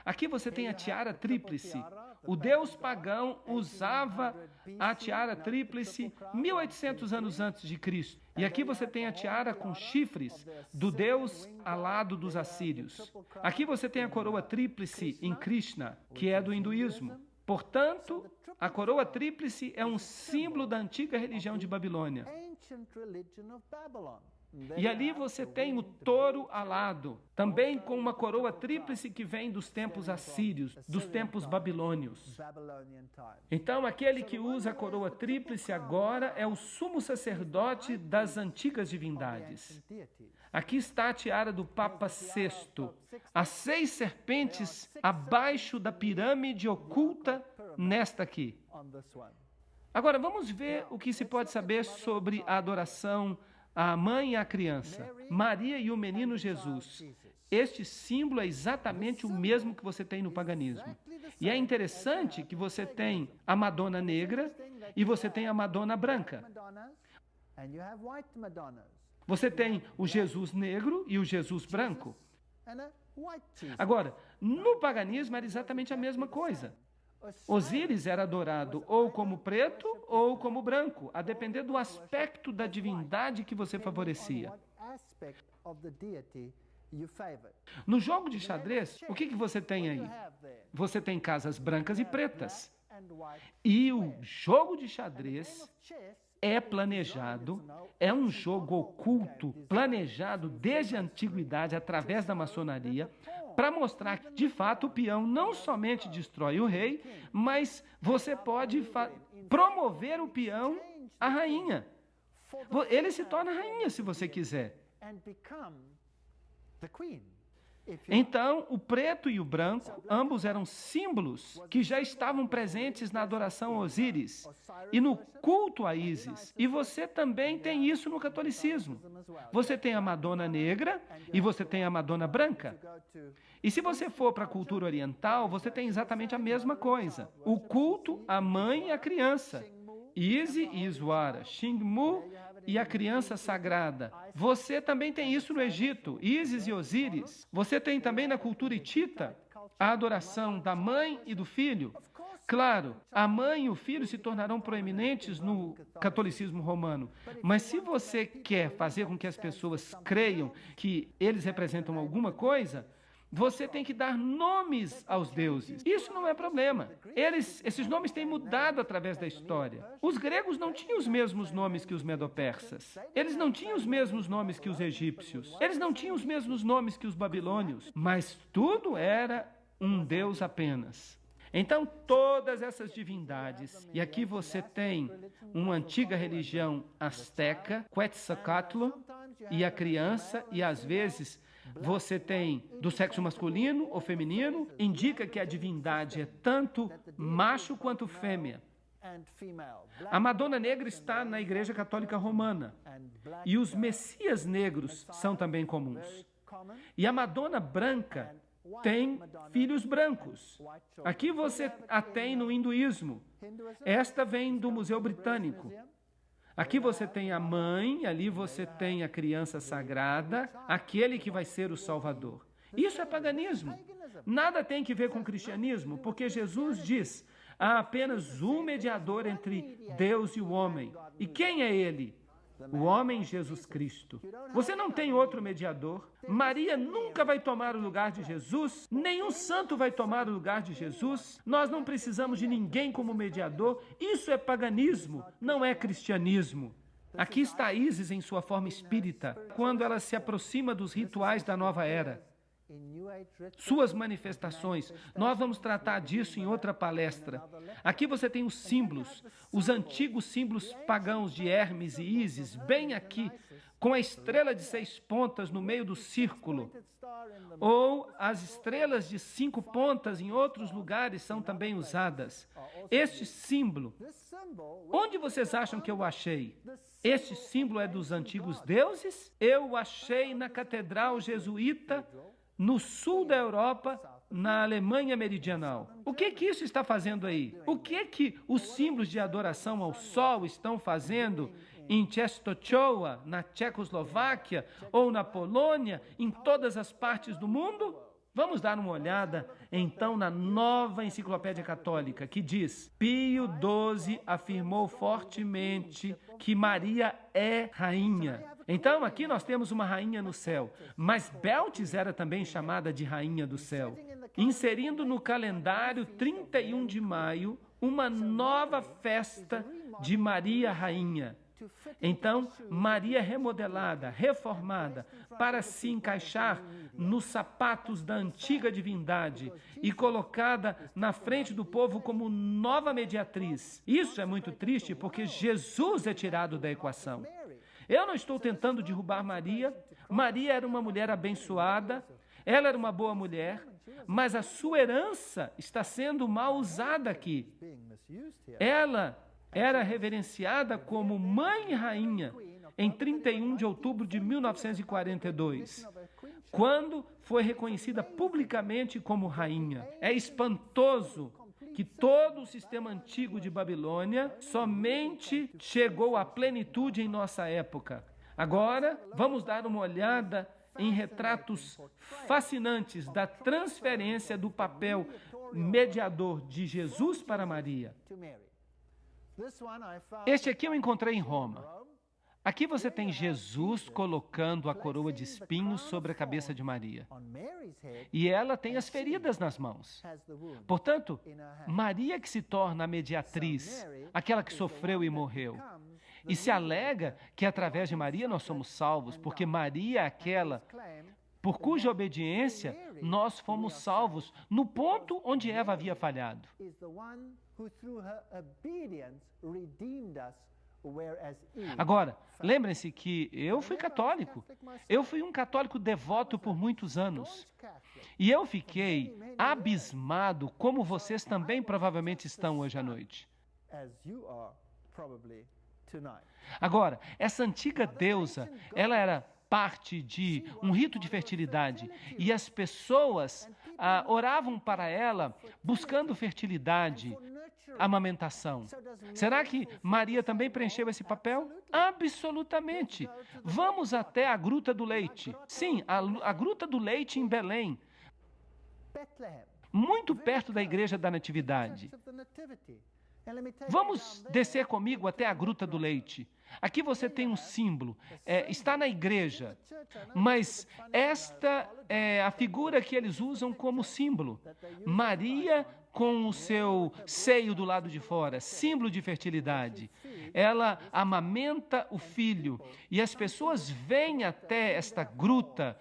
Aqui você tem a tiara tríplice. O deus pagão usava a tiara tríplice 1800 anos antes de Cristo. E aqui você tem a tiara com chifres do deus alado dos assírios. Aqui você tem a coroa tríplice em Krishna, que é do hinduísmo. Portanto, a coroa tríplice é um símbolo da antiga religião de Babilônia. E ali você tem o touro alado, também com uma coroa tríplice que vem dos tempos assírios, dos tempos babilônios. Então, aquele que usa a coroa tríplice agora é o sumo sacerdote das antigas divindades. Aqui está a tiara do Papa VI, as 6 serpentes abaixo da pirâmide oculta nesta aqui. Agora, vamos ver o que se pode saber sobre a adoração à mãe e à criança, Maria e o menino Jesus. Este símbolo é exatamente o mesmo que você tem no paganismo. E é interessante que você tem a Madonna negra e você tem a Madonna branca. Você tem o Jesus negro e o Jesus branco. Agora, no paganismo era exatamente a mesma coisa. Osíris era adorado ou como preto ou como branco, a depender do aspecto da divindade que você favorecia. No jogo de xadrez, o que você tem aí? Você tem casas brancas e pretas. E o jogo de xadrez é planejado, é um jogo oculto, planejado desde a antiguidade através da maçonaria, para mostrar que, de fato, o peão não somente destrói o rei, mas você pode promover o peão à rainha. Ele se torna rainha se você quiser. Então, o preto e o branco, ambos eram símbolos que já estavam presentes na adoração a Osíris e no culto a Ísis. E você também tem isso no catolicismo. Você tem a Madonna negra e você tem a Madonna branca. E se você for para a cultura oriental, você tem exatamente a mesma coisa. O culto à mãe e à criança. Isis e Iswara, Xingmu e a criança sagrada. Você também tem isso no Egito, Ísis e Osíris. Você tem também na cultura hitita a adoração da mãe e do filho. Claro, a mãe e o filho se tornarão proeminentes no catolicismo romano. Mas se você quer fazer com que as pessoas creiam que eles representam alguma coisa, você tem que dar nomes aos deuses. Isso não é problema. Esses nomes têm mudado através da história. Os gregos não tinham os mesmos nomes que os medo-persas. Eles não tinham os mesmos nomes que os egípcios. Eles não tinham os mesmos nomes que os babilônios. Mas tudo era um deus apenas. Então, todas essas divindades, e aqui você tem uma antiga religião asteca, Quetzalcoatl, e a criança, e às vezes você tem do sexo masculino ou feminino, indica que a divindade é tanto macho quanto fêmea. A Madonna negra está na Igreja Católica Romana, e os messias negros são também comuns. E a Madonna branca tem filhos brancos. Aqui você a tem no hinduísmo. Esta vem do Museu Britânico. Aqui você tem a mãe, ali você tem a criança sagrada, aquele que vai ser o Salvador. Isso é paganismo. Nada tem que ver com o cristianismo, porque Jesus diz: há apenas um mediador entre Deus e o homem. E quem é ele? O homem Jesus Cristo. Você não tem outro mediador. Maria nunca vai tomar o lugar de Jesus. Nenhum santo vai tomar o lugar de Jesus. Nós não precisamos de ninguém como mediador. Isso é paganismo, não é cristianismo. Aqui está Ísis em sua forma espírita, quando ela se aproxima dos rituais da nova era. Suas manifestações. Nós vamos tratar disso em outra palestra. Aqui você tem os símbolos, os antigos símbolos pagãos de Hermes e Ísis, bem aqui, com a estrela de 6 pontas no meio do círculo. Ou as estrelas de 5 pontas em outros lugares são também usadas. Este símbolo, onde vocês acham que eu achei? Este símbolo é dos antigos deuses? Eu o achei na Catedral Jesuíta, no sul da Europa, na Alemanha meridional. O que isso está fazendo aí? O que os símbolos de adoração ao sol estão fazendo em Czestochowa, na Tchecoslováquia, ou na Polônia, em todas as partes do mundo? Vamos dar uma olhada, então, na nova enciclopédia católica, que diz: Pio XII afirmou fortemente que Maria é rainha. Então, aqui nós temos uma rainha no céu, mas Beltis era também chamada de rainha do céu. inserindo no calendário 31 de maio uma nova festa de Maria Rainha. Então, Maria remodelada, reformada, para se encaixar nos sapatos da antiga divindade e colocada na frente do povo como nova mediatriz. Isso é muito triste porque Jesus é tirado da equação. Eu não estou tentando derrubar Maria. Maria era uma mulher abençoada, ela era uma boa mulher, mas a sua herança está sendo mal usada aqui. Ela era reverenciada como mãe e rainha em 31 de outubro de 1942, quando foi reconhecida publicamente como rainha. É espantoso que todo o sistema antigo de Babilônia somente chegou à plenitude em nossa época. Agora, vamos dar uma olhada em retratos fascinantes da transferência do papel mediador de Jesus para Maria. Este aqui eu encontrei em Roma. Aqui você tem Jesus colocando a coroa de espinhos sobre a cabeça de Maria. E ela tem as feridas nas mãos. Portanto, Maria que se torna a mediatriz, aquela que sofreu e morreu. E se alega que através de Maria nós somos salvos, porque Maria é aquela por cuja obediência nós fomos salvos no ponto onde Eva havia falhado. Agora, lembrem-se que eu fui católico. Eu fui um católico devoto por muitos anos. E eu fiquei abismado, como vocês também provavelmente estão hoje à noite. Agora, essa antiga deusa, ela era parte de um rito de fertilidade e as pessoas oravam para ela buscando fertilidade, amamentação. Será que Maria também preencheu esse papel? Absolutamente. Vamos até a Gruta do Leite. Sim, a Gruta do Leite em Belém, muito perto da Igreja da Natividade. Vamos descer comigo até a Gruta do Leite. Aqui você tem um símbolo, está na igreja, mas esta é a figura que eles usam como símbolo. Maria com o seu seio do lado de fora, símbolo de fertilidade. Ela amamenta o filho e as pessoas vêm até esta gruta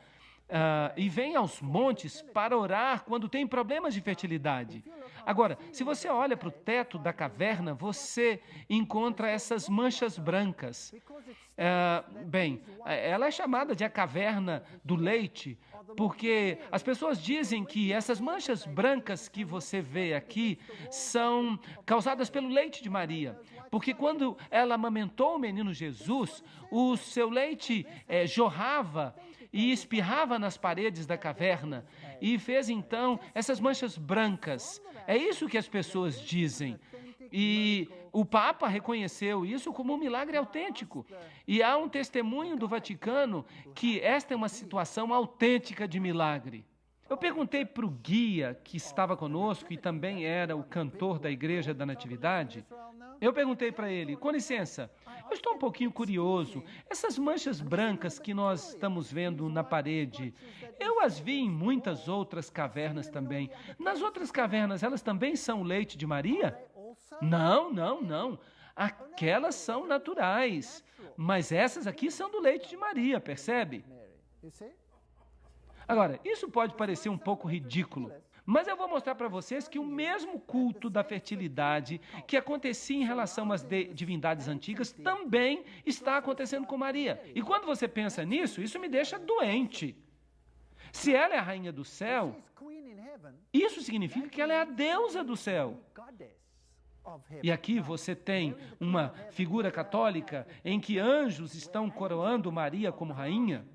e vêm aos montes para orar quando tem problemas de fertilidade. Agora, se você olha para o teto da caverna, você encontra essas manchas brancas. Ela é chamada de a caverna do leite, porque as pessoas dizem que essas manchas brancas que você vê aqui são causadas pelo leite de Maria. Porque quando ela amamentou o menino Jesus, o seu leite jorrava e espirrava nas paredes da caverna e fez então essas manchas brancas. É isso que as pessoas dizem. E o Papa reconheceu isso como um milagre autêntico. E há um testemunho do Vaticano que esta é uma situação autêntica de milagre. Eu perguntei para o guia que estava conosco e também era o cantor da Igreja da Natividade. Eu perguntei para ele, com licença, eu estou um pouquinho curioso. Essas manchas brancas que nós estamos vendo na parede, eu as vi em muitas outras cavernas também. Nas outras cavernas, elas também são leite de Maria? Não, não, não. Aquelas são naturais, mas essas aqui são do leite de Maria, percebe? Agora, isso pode parecer um pouco ridículo, mas eu vou mostrar para vocês que o mesmo culto da fertilidade que acontecia em relação às divindades antigas também está acontecendo com Maria. E quando você pensa nisso, isso me deixa doente. Se ela é a rainha do céu, isso significa que ela é a deusa do céu. E aqui você tem uma figura católica em que anjos estão coroando Maria como rainha.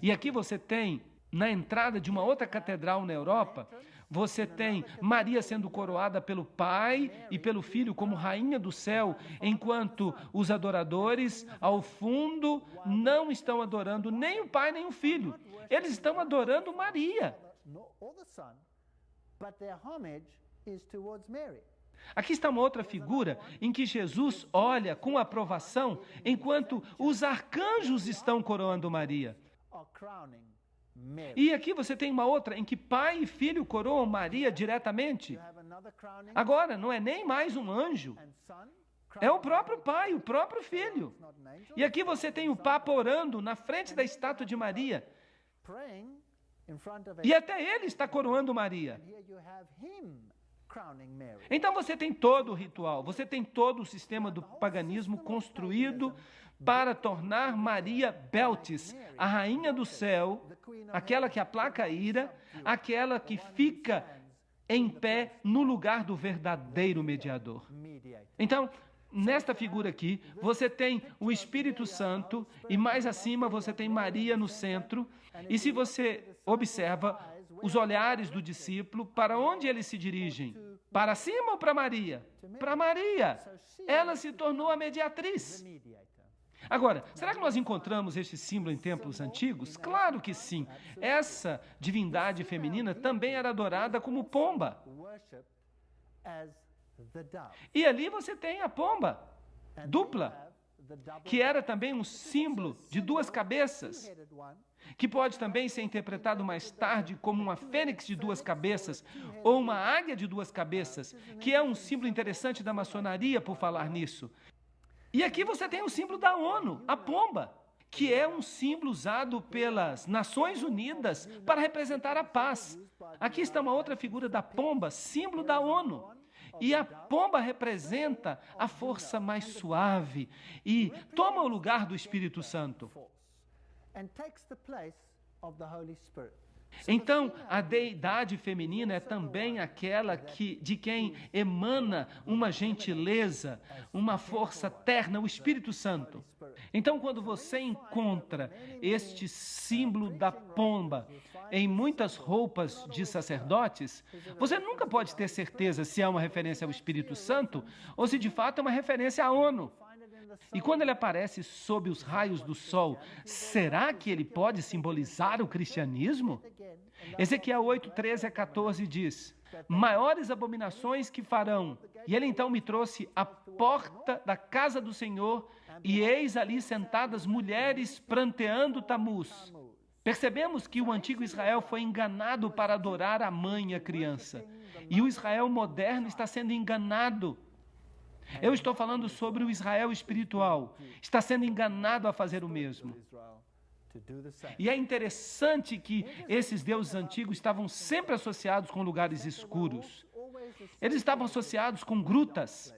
E aqui você tem, na entrada de uma outra catedral na Europa, você tem Maria sendo coroada pelo Pai e pelo Filho como rainha do céu, enquanto os adoradores, ao fundo, não estão adorando nem o Pai nem o Filho. Eles estão adorando Maria. Aqui está uma outra figura em que Jesus olha com aprovação, enquanto os arcanjos estão coroando Maria. E aqui você tem uma outra em que pai e filho coroam Maria diretamente. Agora, não é nem mais um anjo. É o próprio pai, o próprio filho. E aqui você tem o Papa orando na frente da estátua de Maria. E até ele está coroando Maria. Então você tem todo o ritual, você tem todo o sistema do paganismo construído para tornar Maria Beltis, a rainha do céu, aquela que aplaca a ira, aquela que fica em pé no lugar do verdadeiro mediador. Então, nesta figura aqui, você tem o Espírito Santo e mais acima você tem Maria no centro. E se você observa os olhares do discípulo, para onde eles se dirigem? Para cima ou para Maria? Para Maria. Ela se tornou a mediatriz. Agora, será que nós encontramos este símbolo em templos antigos? Claro que sim. Essa divindade feminina também era adorada como pomba. E ali você tem a pomba dupla, que era também um símbolo de duas cabeças, que pode também ser interpretado mais tarde como uma fênix de duas cabeças, ou uma águia de duas cabeças, que é um símbolo interessante da maçonaria por falar nisso. E aqui você tem o símbolo da ONU, a pomba, que é um símbolo usado pelas Nações Unidas para representar a paz. Aqui está uma outra figura da pomba, símbolo da ONU. E a pomba representa a força mais suave e toma o lugar do Espírito Santo. Então, a deidade feminina é também aquela de quem emana uma gentileza, uma força terna, o Espírito Santo. Então, quando você encontra este símbolo da pomba em muitas roupas de sacerdotes, você nunca pode ter certeza se é uma referência ao Espírito Santo ou se de fato é uma referência à ONU. E quando ele aparece sob os raios do sol, será que ele pode simbolizar o cristianismo? Ezequiel 8, 13 a 14 diz: maiores abominações que farão. E ele então me trouxe à porta da casa do Senhor, e eis ali sentadas mulheres pranteando Tamuz. Percebemos que o antigo Israel foi enganado para adorar a mãe e a criança. E o Israel moderno está sendo enganado. Eu estou falando sobre o Israel espiritual. Está sendo enganado a fazer o mesmo. E é interessante que esses deuses antigos estavam sempre associados com lugares escuros. Eles estavam associados com grutas.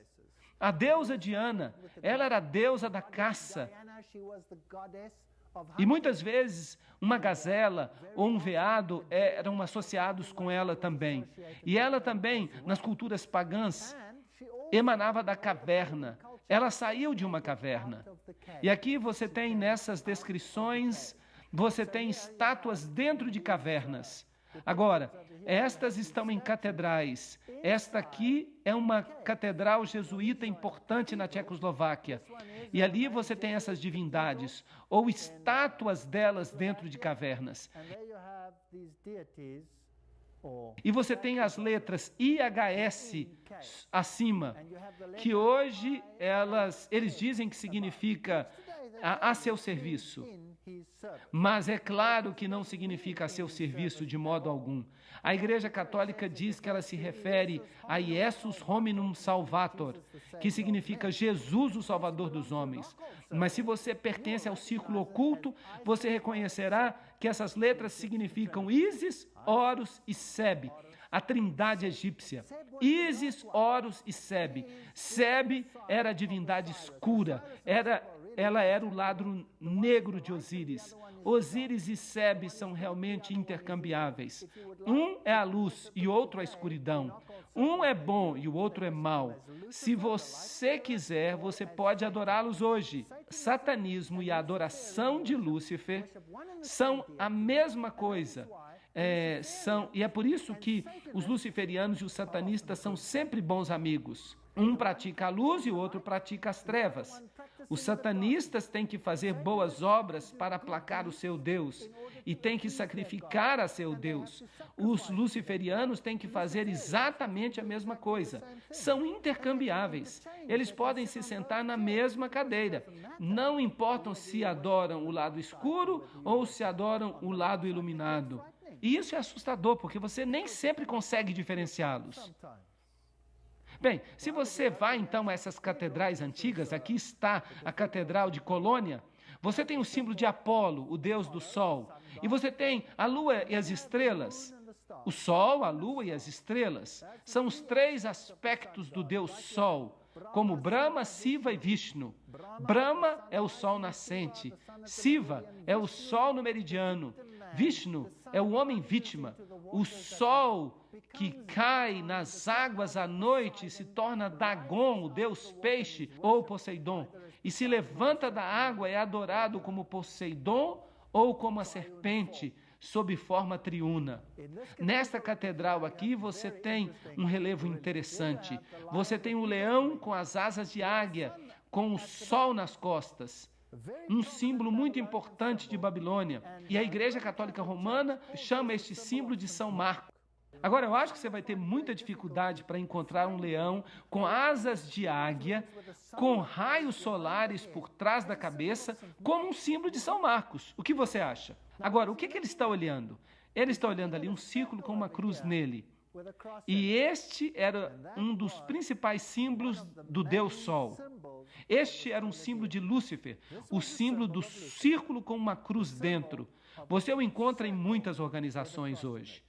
A deusa Diana, ela era a deusa da caça. E muitas vezes uma gazela ou um veado eram associados com ela também. E ela também, nas culturas pagãs, emanava da caverna. Ela saiu de uma caverna. E aqui você tem nessas descrições, você tem estátuas dentro de cavernas. Agora, estas estão em catedrais. Esta aqui é uma catedral jesuíta importante na Tchecoslováquia. E ali você tem essas divindades, ou estátuas delas dentro de cavernas. E você tem as letras IHS acima, que hoje eles dizem que significa a seu serviço. Mas é claro que não significa a seu serviço de modo algum. A Igreja Católica diz que ela se refere a Iesus Hominum Salvator, que significa Jesus, o Salvador dos homens. Mas se você pertence ao círculo oculto, você reconhecerá que essas letras significam Ísis, Horus e Sebe, a trindade egípcia. Ísis, Horus e Sebe. Sebe era a divindade escura, ela era o lado negro de Osíris. Osíris e Sebe são realmente intercambiáveis. Um é a luz e outro a escuridão. Um é bom e o outro é mau. Se você quiser, você pode adorá-los hoje. Satanismo e a adoração de Lúcifer são a mesma coisa. E é por isso que os luciferianos e os satanistas são sempre bons amigos. Um pratica a luz e o outro pratica as trevas. Os satanistas têm que fazer boas obras para aplacar o seu Deus e têm que sacrificar a seu Deus. Os luciferianos têm que fazer exatamente a mesma coisa. São intercambiáveis. Eles podem se sentar na mesma cadeira. Não importam se adoram o lado escuro ou se adoram o lado iluminado. E isso é assustador, porque você nem sempre consegue diferenciá-los. Bem, se você vai então a essas catedrais antigas, aqui está a Catedral de Colônia, você tem o símbolo de Apolo, o deus do sol, e você tem a lua e as estrelas. O sol, a lua e as estrelas são os três aspectos do deus sol, como Brahma, Siva e Vishnu. Brahma é o sol nascente, Siva é o sol no meridiano, Vishnu é o homem vítima, o sol que cai nas águas à noite e se torna Dagon, o deus peixe, ou Poseidon, e se levanta da água é adorado como Poseidon ou como a serpente, sob forma triuna. Nesta catedral aqui você tem um relevo interessante. Você tem o leão com as asas de águia, com o sol nas costas. Um símbolo muito importante de Babilônia. E a Igreja Católica Romana chama este símbolo de São Marcos. Agora, eu acho que você vai ter muita dificuldade para encontrar um leão com asas de águia, com raios solares por trás da cabeça, como um símbolo de São Marcos. O que você acha? Agora, o que ele está olhando? Ele está olhando ali um círculo com uma cruz nele. E este era um dos principais símbolos do Deus Sol. Este era um símbolo de Lúcifer, o símbolo do círculo com uma cruz dentro. Você o encontra em muitas organizações hoje.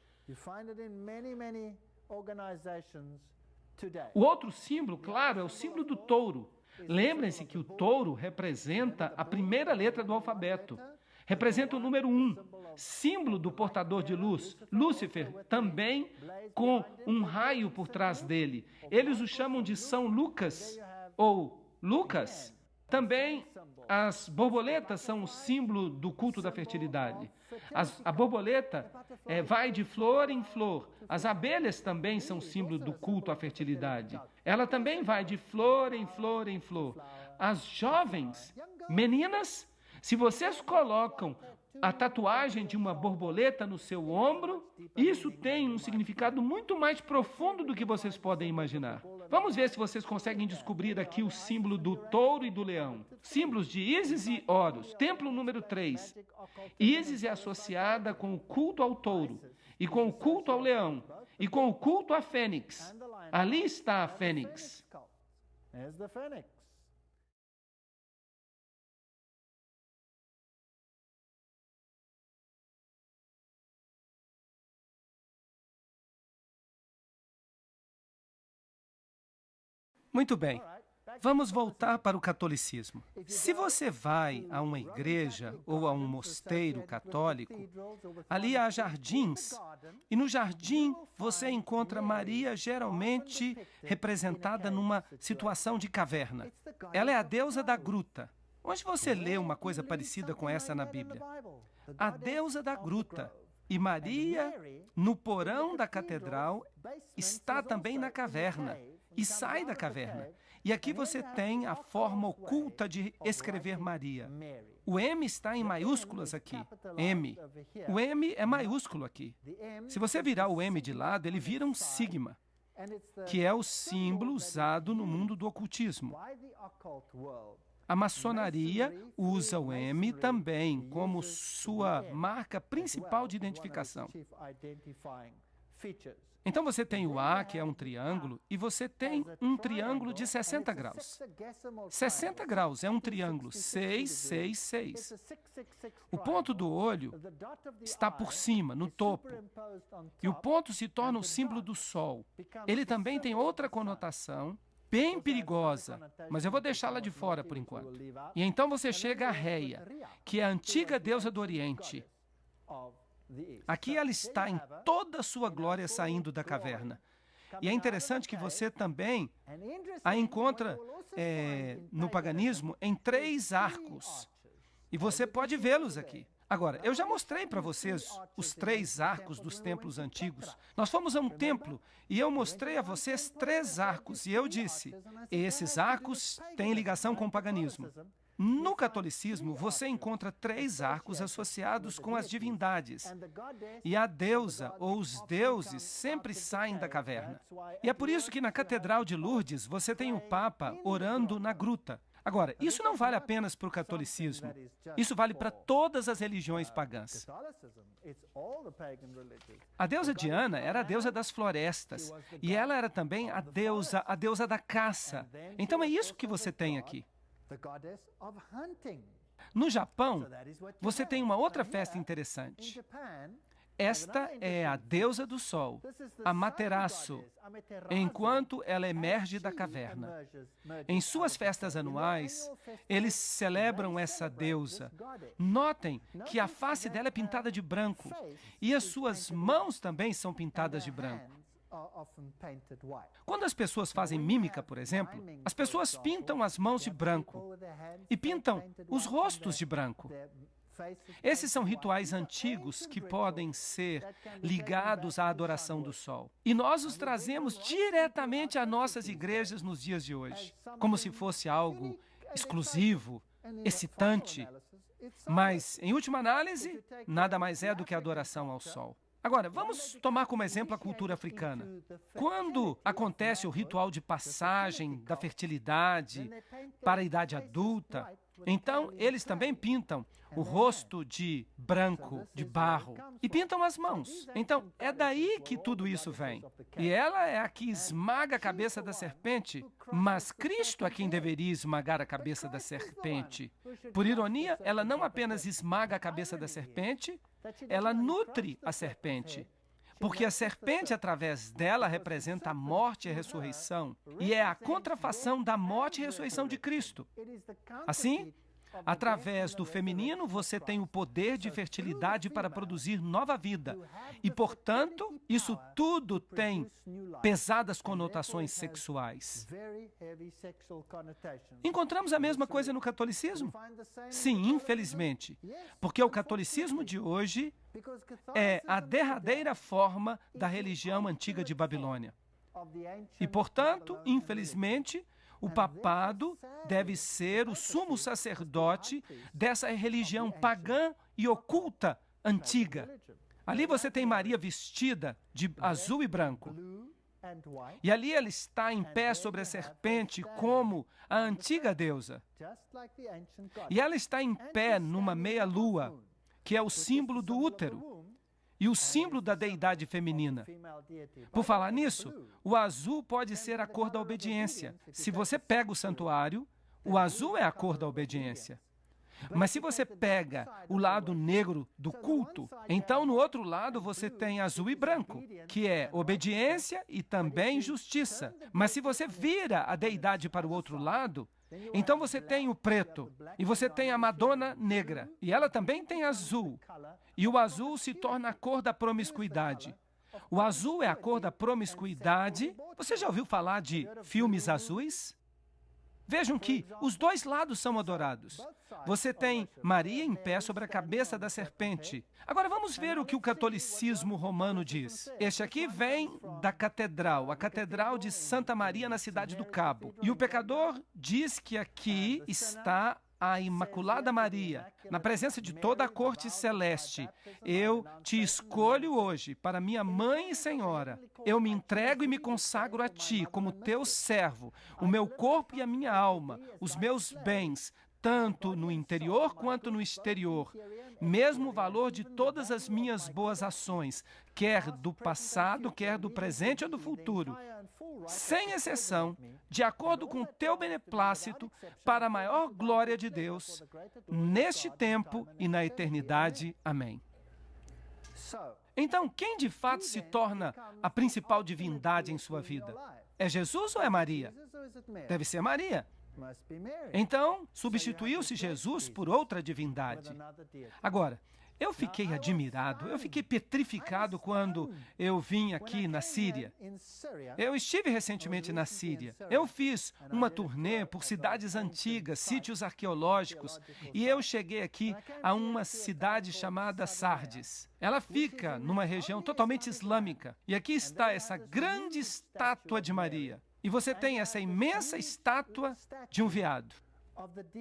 O outro símbolo, claro, é o símbolo do touro. Lembrem-se que o touro representa a primeira letra do alfabeto. Representa o número 1, símbolo do portador de luz. Lúcifer, também com um raio por trás dele. Eles o chamam de São Lucas, ou Lucas. Também as borboletas são o símbolo do culto da fertilidade. A borboleta vai de flor em flor. As abelhas também são símbolo do culto à fertilidade. Ela também vai de flor em flor em flor. As jovens, meninas, se vocês colocam a tatuagem de uma borboleta no seu ombro, isso tem um significado muito mais profundo do que vocês podem imaginar. Vamos ver se vocês conseguem descobrir aqui o símbolo do touro e do leão. Símbolos de Ísis e Horus. Templo número 3. Ísis é associada com o culto ao touro, e com o culto ao leão, e com o culto à fênix. Ali está a fênix. Muito bem, vamos voltar para o catolicismo. Se você vai a uma igreja ou a um mosteiro católico, ali há jardins, e no jardim você encontra Maria geralmente representada numa situação de caverna. Ela é a deusa da gruta. Onde você lê uma coisa parecida com essa na Bíblia? A deusa da gruta. E Maria, no porão da catedral, está também na caverna. E sai da caverna. E aqui você tem a forma oculta de escrever Maria. O M está em maiúsculas aqui. M. O M é maiúsculo aqui. Se você virar o M de lado, ele vira um sigma, que é o símbolo usado no mundo do ocultismo. A maçonaria usa o M também como sua marca principal de identificação. Então você tem o A, que é um triângulo, e você tem um triângulo de 60 graus. 60 graus é um triângulo 6, 6, 6. O ponto do olho está por cima, no topo. E o ponto se torna o símbolo do Sol. Ele também tem outra conotação, bem perigosa, mas eu vou deixá-la de fora por enquanto. E então você chega a Reia, que é a antiga deusa do Oriente. Aqui ela está em toda a sua glória saindo da caverna. E é interessante que você também a encontra no paganismo em 3 arcos. E você pode vê-los aqui. Agora, eu já mostrei para vocês os 3 arcos dos templos antigos. Nós fomos a um templo e eu mostrei a vocês 3 arcos e eu disse, esses arcos têm ligação com o paganismo. No catolicismo, você encontra 3 arcos associados com as divindades. E a deusa ou os deuses sempre saem da caverna. E é por isso que na Catedral de Lourdes você tem o Papa orando na gruta. Agora, isso não vale apenas para o catolicismo. Isso vale para todas as religiões pagãs. A deusa Diana era a deusa das florestas. E ela era também a deusa da caça. Então é isso que você tem aqui. No Japão, você tem uma outra festa interessante. Esta é a deusa do sol, Amaterasu, enquanto ela emerge da caverna. Em suas festas anuais, eles celebram essa deusa. Notem que a face dela é pintada de branco e as suas mãos também são pintadas de branco. Quando as pessoas fazem mímica, por exemplo, as pessoas pintam as mãos de branco e pintam os rostos de branco. Esses são rituais antigos que podem ser ligados à adoração do sol. E nós os trazemos diretamente às nossas igrejas nos dias de hoje, como se fosse algo exclusivo, excitante. Mas, em última análise, nada mais é do que adoração ao sol. Agora, vamos tomar como exemplo a cultura africana. Quando acontece o ritual de passagem da fertilidade para a idade adulta, então eles também pintam o rosto de branco, de barro, e pintam as mãos. Então, é daí que tudo isso vem. E ela é a que esmaga a cabeça da serpente, mas Cristo é quem deveria esmagar a cabeça da serpente. Por ironia, ela não apenas esmaga a cabeça da serpente, ela nutre a serpente. Porque a serpente, através dela, representa a morte e a ressurreição. E é a contrafação da morte e ressurreição de Cristo. Assim, através do feminino, você tem o poder de fertilidade para produzir nova vida. E, portanto, isso tudo tem pesadas conotações sexuais. Encontramos a mesma coisa no catolicismo? Sim, infelizmente. Porque o catolicismo de hoje é a derradeira forma da religião antiga de Babilônia. E, portanto, infelizmente, o papado deve ser o sumo sacerdote dessa religião pagã e oculta antiga. Ali você tem Maria vestida de azul e branco. E ali ela está em pé sobre a serpente como a antiga deusa. E ela está em pé numa meia-lua, que é o símbolo do útero e o símbolo da deidade feminina. Por falar nisso, o azul pode ser a cor da obediência. Se você pega o santuário, o azul é a cor da obediência. Mas se você pega o lado negro do culto, então no outro lado você tem azul e branco, que é obediência e também justiça. Mas se você vira a deidade para o outro lado, então você tem o preto e você tem a Madonna negra. E ela também tem azul. E o azul se torna a cor da promiscuidade. O azul é a cor da promiscuidade. Você já ouviu falar de filmes azuis? Vejam que os dois lados são adorados. Você tem Maria em pé sobre a cabeça da serpente. Agora vamos ver o que o catolicismo romano diz. Este aqui vem da catedral, a Catedral de Santa Maria na cidade do Cabo. E o pecador diz que aqui está a Imaculada Maria, na presença de toda a corte celeste. Eu te escolho hoje para minha mãe e senhora. Eu me entrego e me consagro a ti como teu servo, o meu corpo e a minha alma, os meus bens, tanto no interior quanto no exterior. Mesmo o valor de todas as minhas boas ações, quer do passado, quer do presente ou do futuro, sem exceção, de acordo com o teu beneplácito, para a maior glória de Deus, neste tempo e na eternidade. Amém. Então, quem de fato se torna a principal divindade em sua vida? É Jesus ou é Maria? Deve ser Maria. Então, substituiu-se Jesus por outra divindade. Agora, Eu fiquei admirado, eu fiquei petrificado quando eu vim aqui na Síria. Eu estive recentemente na Síria. Eu fiz uma turnê por cidades antigas, sítios arqueológicos, e eu cheguei aqui a uma cidade chamada Sardes. Ela fica numa região totalmente islâmica. E aqui está essa grande estátua de Maria. E você tem essa imensa estátua de um veado.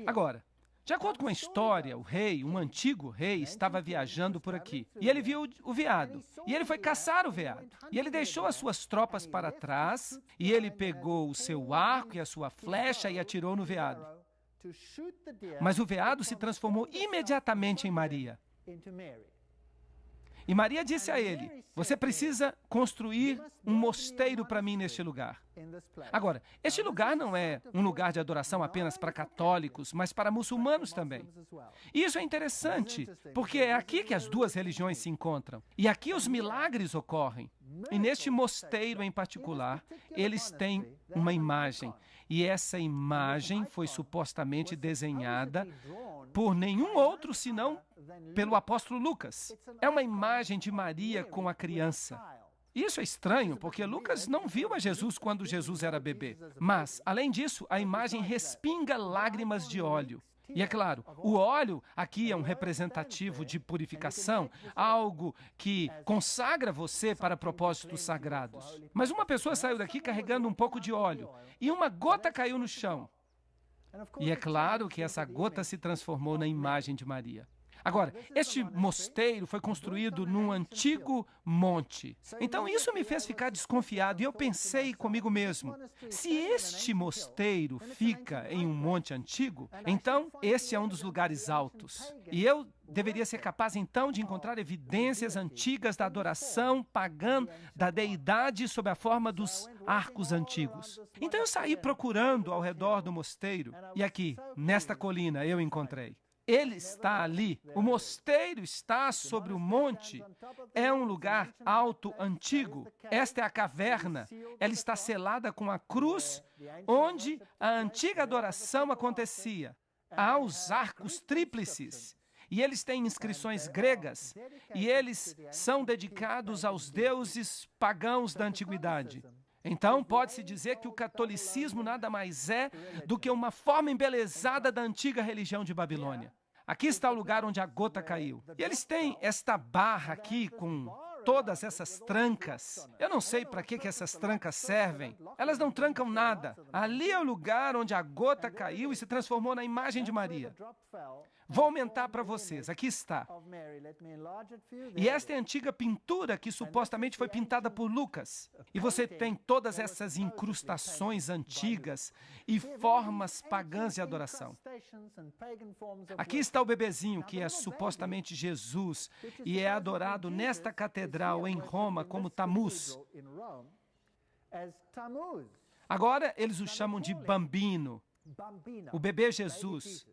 Agora, de acordo com a história, um antigo rei, estava viajando por aqui. E ele viu o veado. E ele foi caçar o veado. E ele deixou as suas tropas para trás. E ele pegou o seu arco e a sua flecha e atirou no veado. Mas o veado se transformou imediatamente em Maria. E Maria disse a ele: você precisa construir um mosteiro para mim neste lugar. Agora, este lugar não é um lugar de adoração apenas para católicos, mas para muçulmanos também. E isso é interessante, porque é aqui que as duas religiões se encontram. E aqui os milagres ocorrem. E neste mosteiro em particular, eles têm uma imagem. E essa imagem foi supostamente desenhada por nenhum outro senão pelo apóstolo Lucas. É uma imagem de Maria com a criança. Isso é estranho, porque Lucas não viu a Jesus quando Jesus era bebê. Mas, além disso, a imagem respinga lágrimas de óleo. E é claro, o óleo aqui é um representativo de purificação, algo que consagra você para propósitos sagrados. Mas uma pessoa saiu daqui carregando um pouco de óleo e uma gota caiu no chão. E é claro que essa gota se transformou na imagem de Maria. Agora, este mosteiro foi construído num antigo monte. Então, isso me fez ficar desconfiado e eu pensei comigo mesmo, se este mosteiro fica em um monte antigo, então este é um dos lugares altos. E eu deveria ser capaz, então, de encontrar evidências antigas da adoração pagã da deidade sob a forma dos arcos antigos. Então, eu saí procurando ao redor do mosteiro e aqui, nesta colina, eu encontrei. Ele está ali. O mosteiro está sobre o monte. É um lugar alto, antigo. Esta é a caverna. Ela está selada com a cruz, onde a antiga adoração acontecia. Há os arcos tríplices. E eles têm inscrições gregas. E eles são dedicados aos deuses pagãos da antiguidade. Então, pode-se dizer que o catolicismo nada mais é do que uma forma embelezada da antiga religião de Babilônia. Aqui está o lugar onde a gota caiu. E eles têm esta barra aqui com todas essas trancas. Eu não sei para que essas trancas servem. Elas não trancam nada. Ali é o lugar onde a gota caiu e se transformou na imagem de Maria. Vou aumentar para vocês. Aqui está. E esta é a antiga pintura que supostamente foi pintada por Lucas. E você tem todas essas incrustações antigas e formas pagãs de adoração. Aqui está o bebezinho, que é supostamente Jesus, e é adorado nesta catedral em Roma como Tammuz. Agora eles o chamam de Bambino, o bebê Jesus.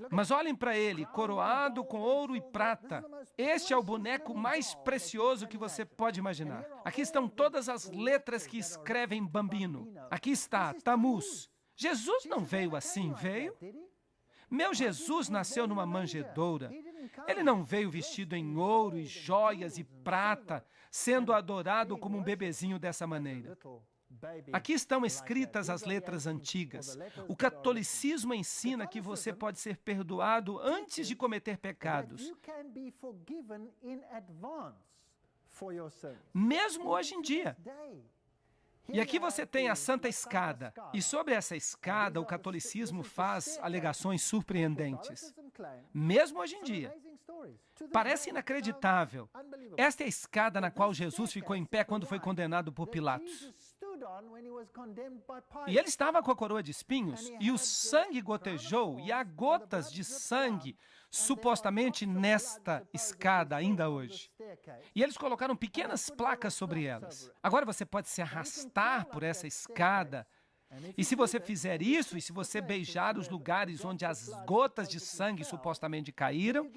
Mas olhem para ele, coroado com ouro e prata. Este é o boneco mais precioso que você pode imaginar. Aqui estão todas as letras que escrevem Bambino. Aqui está, Tammuz. Jesus não veio assim, veio? Meu Jesus nasceu numa manjedoura. Ele não veio vestido em ouro e joias e prata, sendo adorado como um bebezinho dessa maneira. Aqui estão escritas as letras antigas. O catolicismo ensina que você pode ser perdoado antes de cometer pecados. Mesmo hoje em dia. E aqui você tem a Santa Escada. E sobre essa escada, o catolicismo faz alegações surpreendentes. Mesmo hoje em dia. Parece inacreditável. Esta é a escada na qual Jesus ficou em pé quando foi condenado por Pilatos. E ele estava com a coroa de espinhos, e o sangue gotejou, e há gotas de sangue, supostamente nesta escada ainda hoje. E eles colocaram pequenas placas sobre elas. Agora você pode se arrastar por essa escada, e se você fizer isso, e se você beijar os lugares onde as gotas de sangue supostamente caíram,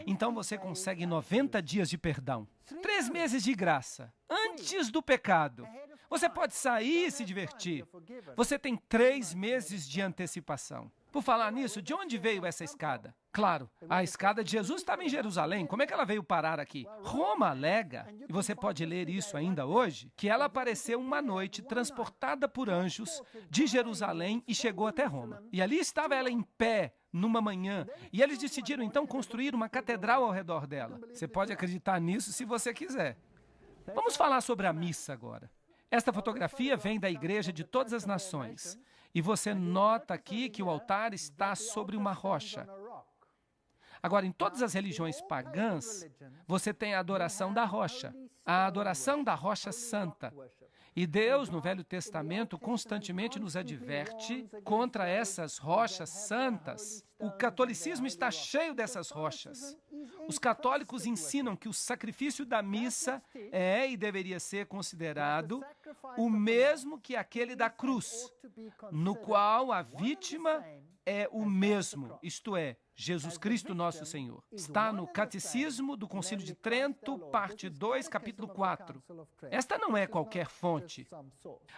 então você consegue 90 dias de perdão. 3 meses de graça, antes do pecado. Você pode sair e se divertir. Você tem 3 meses de antecipação. Por falar nisso, de onde veio essa escada? Claro, a escada de Jesus estava em Jerusalém. Como é que ela veio parar aqui? Roma alega, e você pode ler isso ainda hoje, que ela apareceu uma noite transportada por anjos de Jerusalém e chegou até Roma. E ali estava ela em pé, numa manhã, e eles decidiram então construir uma catedral ao redor dela. Você pode acreditar nisso se você quiser. Vamos falar sobre a missa agora. Esta fotografia vem da Igreja de Todas as Nações. E você nota aqui que o altar está sobre uma rocha. Agora, em todas as religiões pagãs, você tem a adoração da rocha, a adoração da rocha santa. E Deus, no Velho Testamento, constantemente nos adverte contra essas rochas santas. O catolicismo está cheio dessas rochas. Os católicos ensinam que o sacrifício da missa é e deveria ser considerado o mesmo que aquele da cruz, no qual a vítima é o mesmo, isto é, Jesus Cristo nosso Senhor. Está no Catecismo do Concílio de Trento, parte 2, capítulo 4. Esta não é qualquer fonte.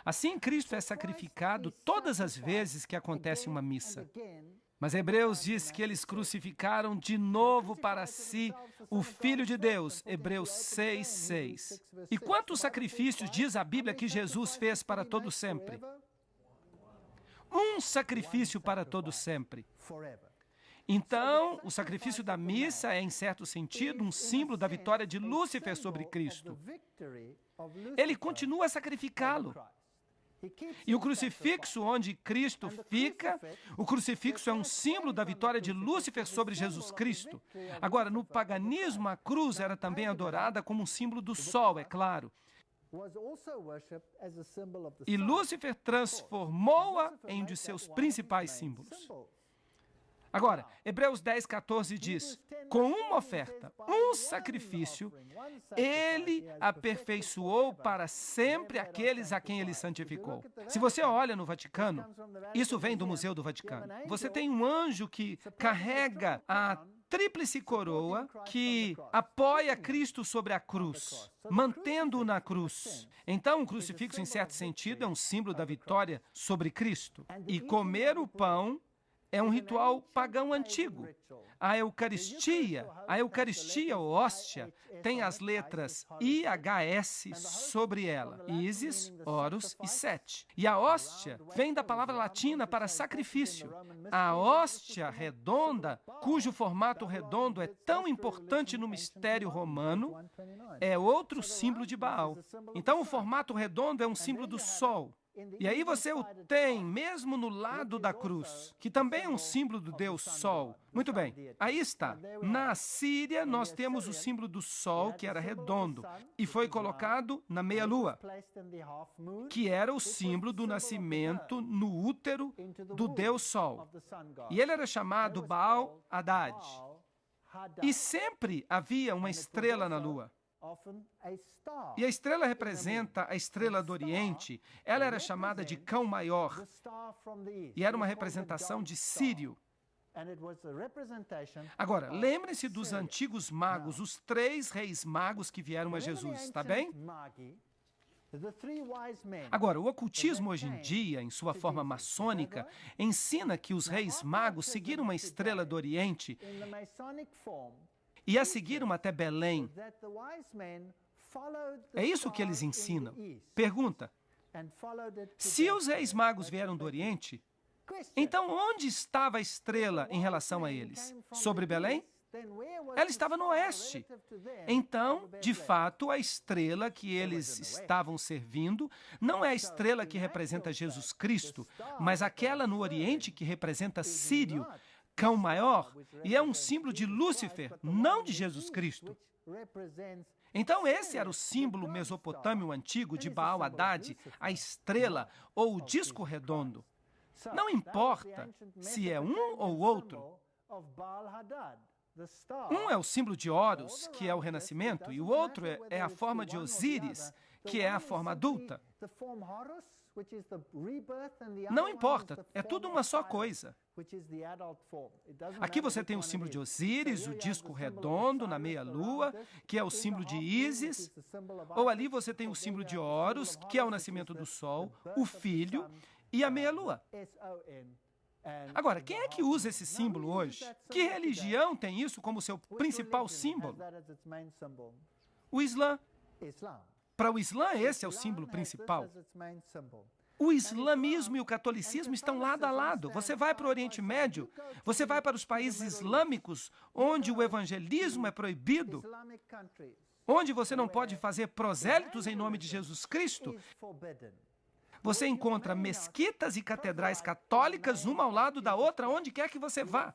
Assim, Cristo é sacrificado todas as vezes que acontece uma missa. Mas Hebreus diz que eles crucificaram de novo para si o Filho de Deus, Hebreus 6:6. E quantos sacrifícios diz a Bíblia que Jesus fez para todo sempre? Um sacrifício para todo sempre. Então, o sacrifício da missa é, em certo sentido, um símbolo da vitória de Lúcifer sobre Cristo. Ele continua a sacrificá-lo. E o crucifixo onde Cristo fica, o crucifixo é um símbolo da vitória de Lúcifer sobre Jesus Cristo. Agora, no paganismo, a cruz era também adorada como um símbolo do sol, é claro. E Lúcifer transformou-a em um de seus principais símbolos. Agora, Hebreus 10:14 diz, com uma oferta, um sacrifício, ele aperfeiçoou para sempre aqueles a quem ele santificou. Se você olha no Vaticano, isso vem do Museu do Vaticano, você tem um anjo que carrega a tríplice coroa que apoia Cristo sobre a cruz, mantendo-o na cruz. Então, o crucifixo, em certo sentido, é um símbolo da vitória sobre Cristo. E comer o pão é um ritual pagão antigo. A Eucaristia ou hóstia, tem as letras IHS sobre ela. Isis, Horus e Sete. E a hóstia vem da palavra latina para sacrifício. A hóstia redonda, cujo formato redondo é tão importante no mistério romano, é outro símbolo de Baal. Então, o formato redondo é um símbolo do sol. E aí você o tem mesmo no lado da cruz, que também é um símbolo do Deus Sol. Muito bem, aí está. Na Síria, nós temos o símbolo do Sol, que era redondo, e foi colocado na meia-lua, que era o símbolo do nascimento no útero do Deus Sol. E ele era chamado Baal Haddad. E sempre havia uma estrela na lua. E a estrela representa a estrela do Oriente. Ela era chamada de Cão Maior. E era uma representação de Sírio. Agora, lembrem-se dos antigos magos, os 3 reis magos que vieram a Jesus, está bem? Agora, o ocultismo hoje em dia, em sua forma maçônica, ensina que os reis magos seguiram uma estrela do Oriente e a seguiram até Belém. É isso que eles ensinam. Pergunta, se os reis magos vieram do Oriente, então onde estava a estrela em relação a eles? Sobre Belém? Ela estava no oeste. Então, de fato, a estrela que eles estavam servindo não é a estrela que representa Jesus Cristo, mas aquela no Oriente que representa Sírio, Cão Maior, e é um símbolo de Lúcifer, não de Jesus Cristo. Então, esse era o símbolo mesopotâmio antigo de Baal Haddad, a estrela ou o disco redondo. Não importa se é um ou outro. Um é o símbolo de Horus, que é o renascimento, e o outro é a forma de Osíris, que é a forma adulta. Não importa, é tudo uma só coisa. Aqui você tem o símbolo de Osíris, o disco redondo na meia-lua, que é o símbolo de Ísis, ou ali você tem o símbolo de Horus, que é o nascimento do sol, o filho e a meia-lua. Agora, quem é que usa esse símbolo hoje? Que religião tem isso como seu principal símbolo? O Islã. Para o Islã, esse é o símbolo principal. O islamismo e o catolicismo estão lado a lado. Você vai para o Oriente Médio, você vai para os países islâmicos, onde o evangelismo é proibido, onde você não pode fazer prosélitos em nome de Jesus Cristo. Você encontra mesquitas e catedrais católicas, uma ao lado da outra, onde quer que você vá.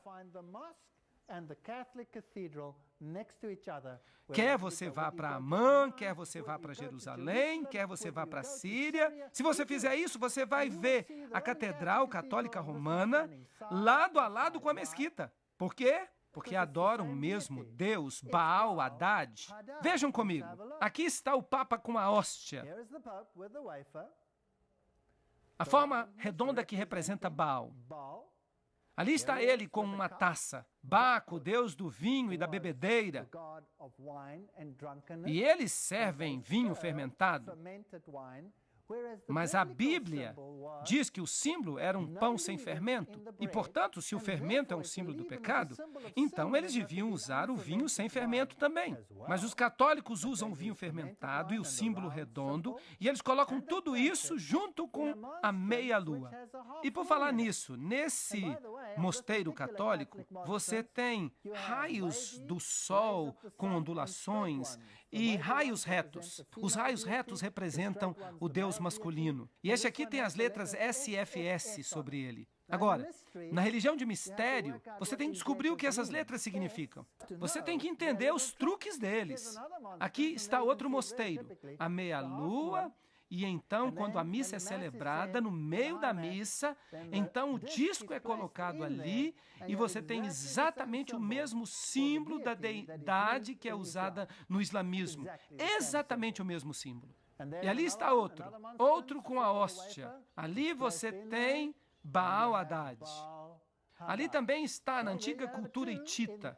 Quer você vá para Amã, quer você vá para Jerusalém, quer você vá para a Síria. Se você fizer isso, você vai ver a Catedral Católica Romana lado a lado com a mesquita. Por quê? Porque adoram o mesmo Deus, Baal, Haddad. Vejam comigo, aqui está o Papa com a hóstia. A forma redonda que representa Baal. Ali está ele com uma taça. Baco, deus do vinho e da bebedeira. E eles servem vinho fermentado. Mas a Bíblia diz que o símbolo era um pão sem fermento. E, portanto, se o fermento é um símbolo do pecado, então eles deviam usar o vinho sem fermento também. Mas os católicos usam o vinho fermentado e o símbolo redondo, e eles colocam tudo isso junto com a meia-lua. E por falar nisso, nesse mosteiro católico, você tem raios do sol com ondulações e raios retos. Os raios retos representam o Deus masculino. E este aqui tem as letras SFS sobre ele. Agora, na religião de mistério, você tem que descobrir o que essas letras significam. Você tem que entender os truques deles. Aqui está outro mosteiro, a meia-lua. E então, quando a missa é celebrada, no meio da missa, então o disco é colocado ali e você tem exatamente o mesmo símbolo da deidade que é usada no islamismo. Exatamente o mesmo símbolo. E ali está outro com a hóstia. Ali você tem Baal Haddad. Ali também está na antiga cultura hitita.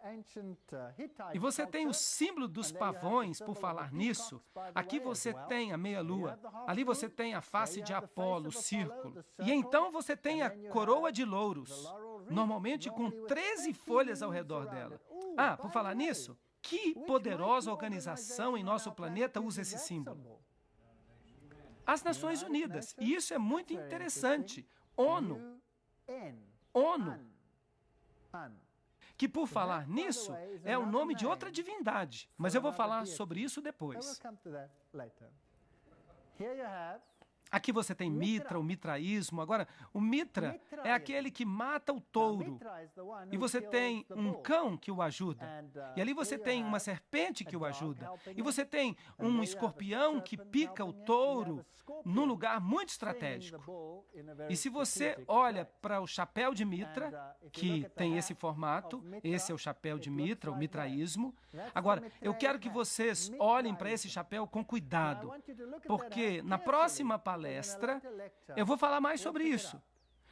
E você tem o símbolo dos pavões, por falar nisso. Aqui você tem a meia-lua. Ali você tem a face de Apolo, o círculo. E então você tem a coroa de louros, normalmente com 13 folhas ao redor dela. Ah, por falar nisso, que poderosa organização em nosso planeta usa esse símbolo? As Nações Unidas. E isso é muito interessante. ONU. Que, por falar nisso, é o nome de outra divindade. Mas eu vou falar sobre isso depois. Aqui você tem Mitra, o mitraísmo. Agora, o Mitra é aquele que mata o touro. E você tem um cão que o ajuda. E ali você tem uma serpente que o ajuda. E você tem um escorpião que pica o touro num lugar muito estratégico. E se você olha para o chapéu de Mitra, que tem esse formato, esse é o chapéu de Mitra, o mitraísmo. Agora, eu quero que vocês olhem para esse chapéu com cuidado, porque na próxima palestra eu vou falar mais sobre isso.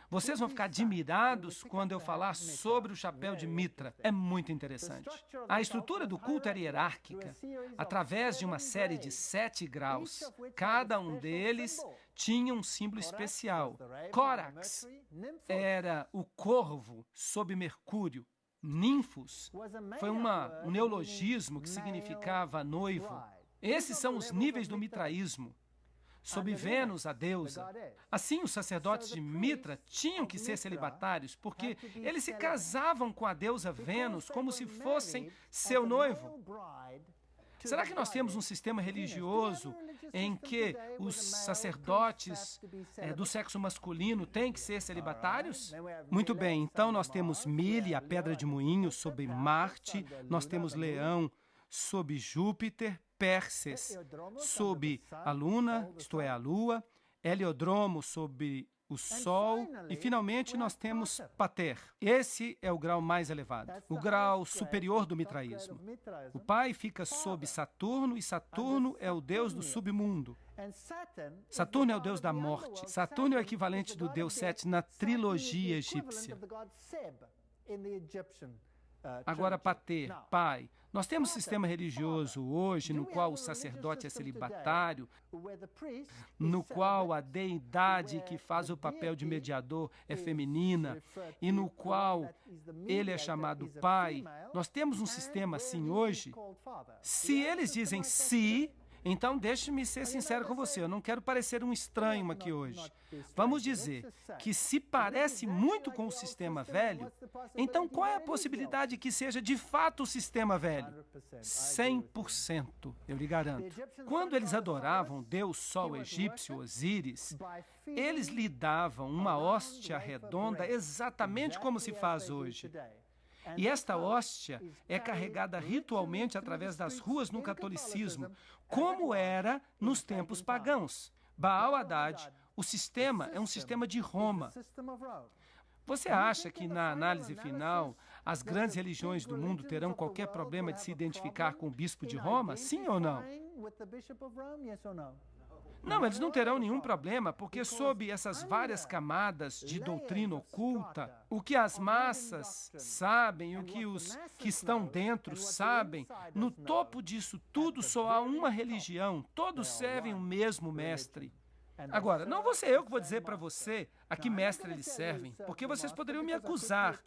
Vocês vão ficar admirados quando eu falar sobre o chapéu de Mitra. É muito interessante. A estrutura do culto era hierárquica, através de uma série de 7 graus. Cada um deles tinha um símbolo especial. Córax era o corvo sob Mercúrio. Ninfos foi um neologismo que significava noivo. Esses são os níveis do mitraísmo. Sob Vênus, a deusa. Assim, os sacerdotes de Mitra tinham que ser celibatários, porque eles se casavam com a deusa Vênus como se fossem seu noivo. Será que nós temos um sistema religioso em que os sacerdotes do sexo masculino têm que ser celibatários? Muito bem, então nós temos Mili, a pedra de moinho, sob Marte, nós temos Leão sob Júpiter, Pérses sob a Luna, isto é, a Lua, Heliodromo sob o Sol e, finalmente, nós temos Pater. Esse é o grau mais elevado, o grau superior do mitraísmo. O Pai fica sob Saturno e Saturno é o deus do submundo. Saturno é o deus da morte. Saturno é o equivalente do deus Sete na trilogia egípcia. Agora, pater, pai. Nós temos um sistema religioso hoje no qual o sacerdote é celibatário, no qual a deidade que faz o papel de mediador é feminina e no qual ele é chamado pai. Nós temos um sistema assim hoje. Se eles dizem sim, então deixe-me ser sincero com você, eu não quero parecer um estranho aqui hoje. Vamos dizer que se parece muito com o sistema velho, então qual é a possibilidade que seja de fato o sistema velho? 100%, eu lhe garanto. Quando eles adoravam Deus Sol egípcio, Osíris, eles lhe davam uma hóstia redonda exatamente como se faz hoje. E esta hóstia é carregada ritualmente através das ruas no catolicismo, como era nos tempos pagãos. Baal Haddad, o sistema é um sistema de Roma. Você acha que na análise final as grandes religiões do mundo terão qualquer problema de se identificar com o bispo de Roma? Sim ou não? Não, eles não terão nenhum problema, porque sob essas várias camadas de doutrina oculta, o que as massas sabem, o que os que estão dentro sabem, no topo disso tudo só há uma religião, todos servem o mesmo mestre. Agora, não vou ser eu que vou dizer para você a que mestre eles servem, porque vocês poderiam me acusar.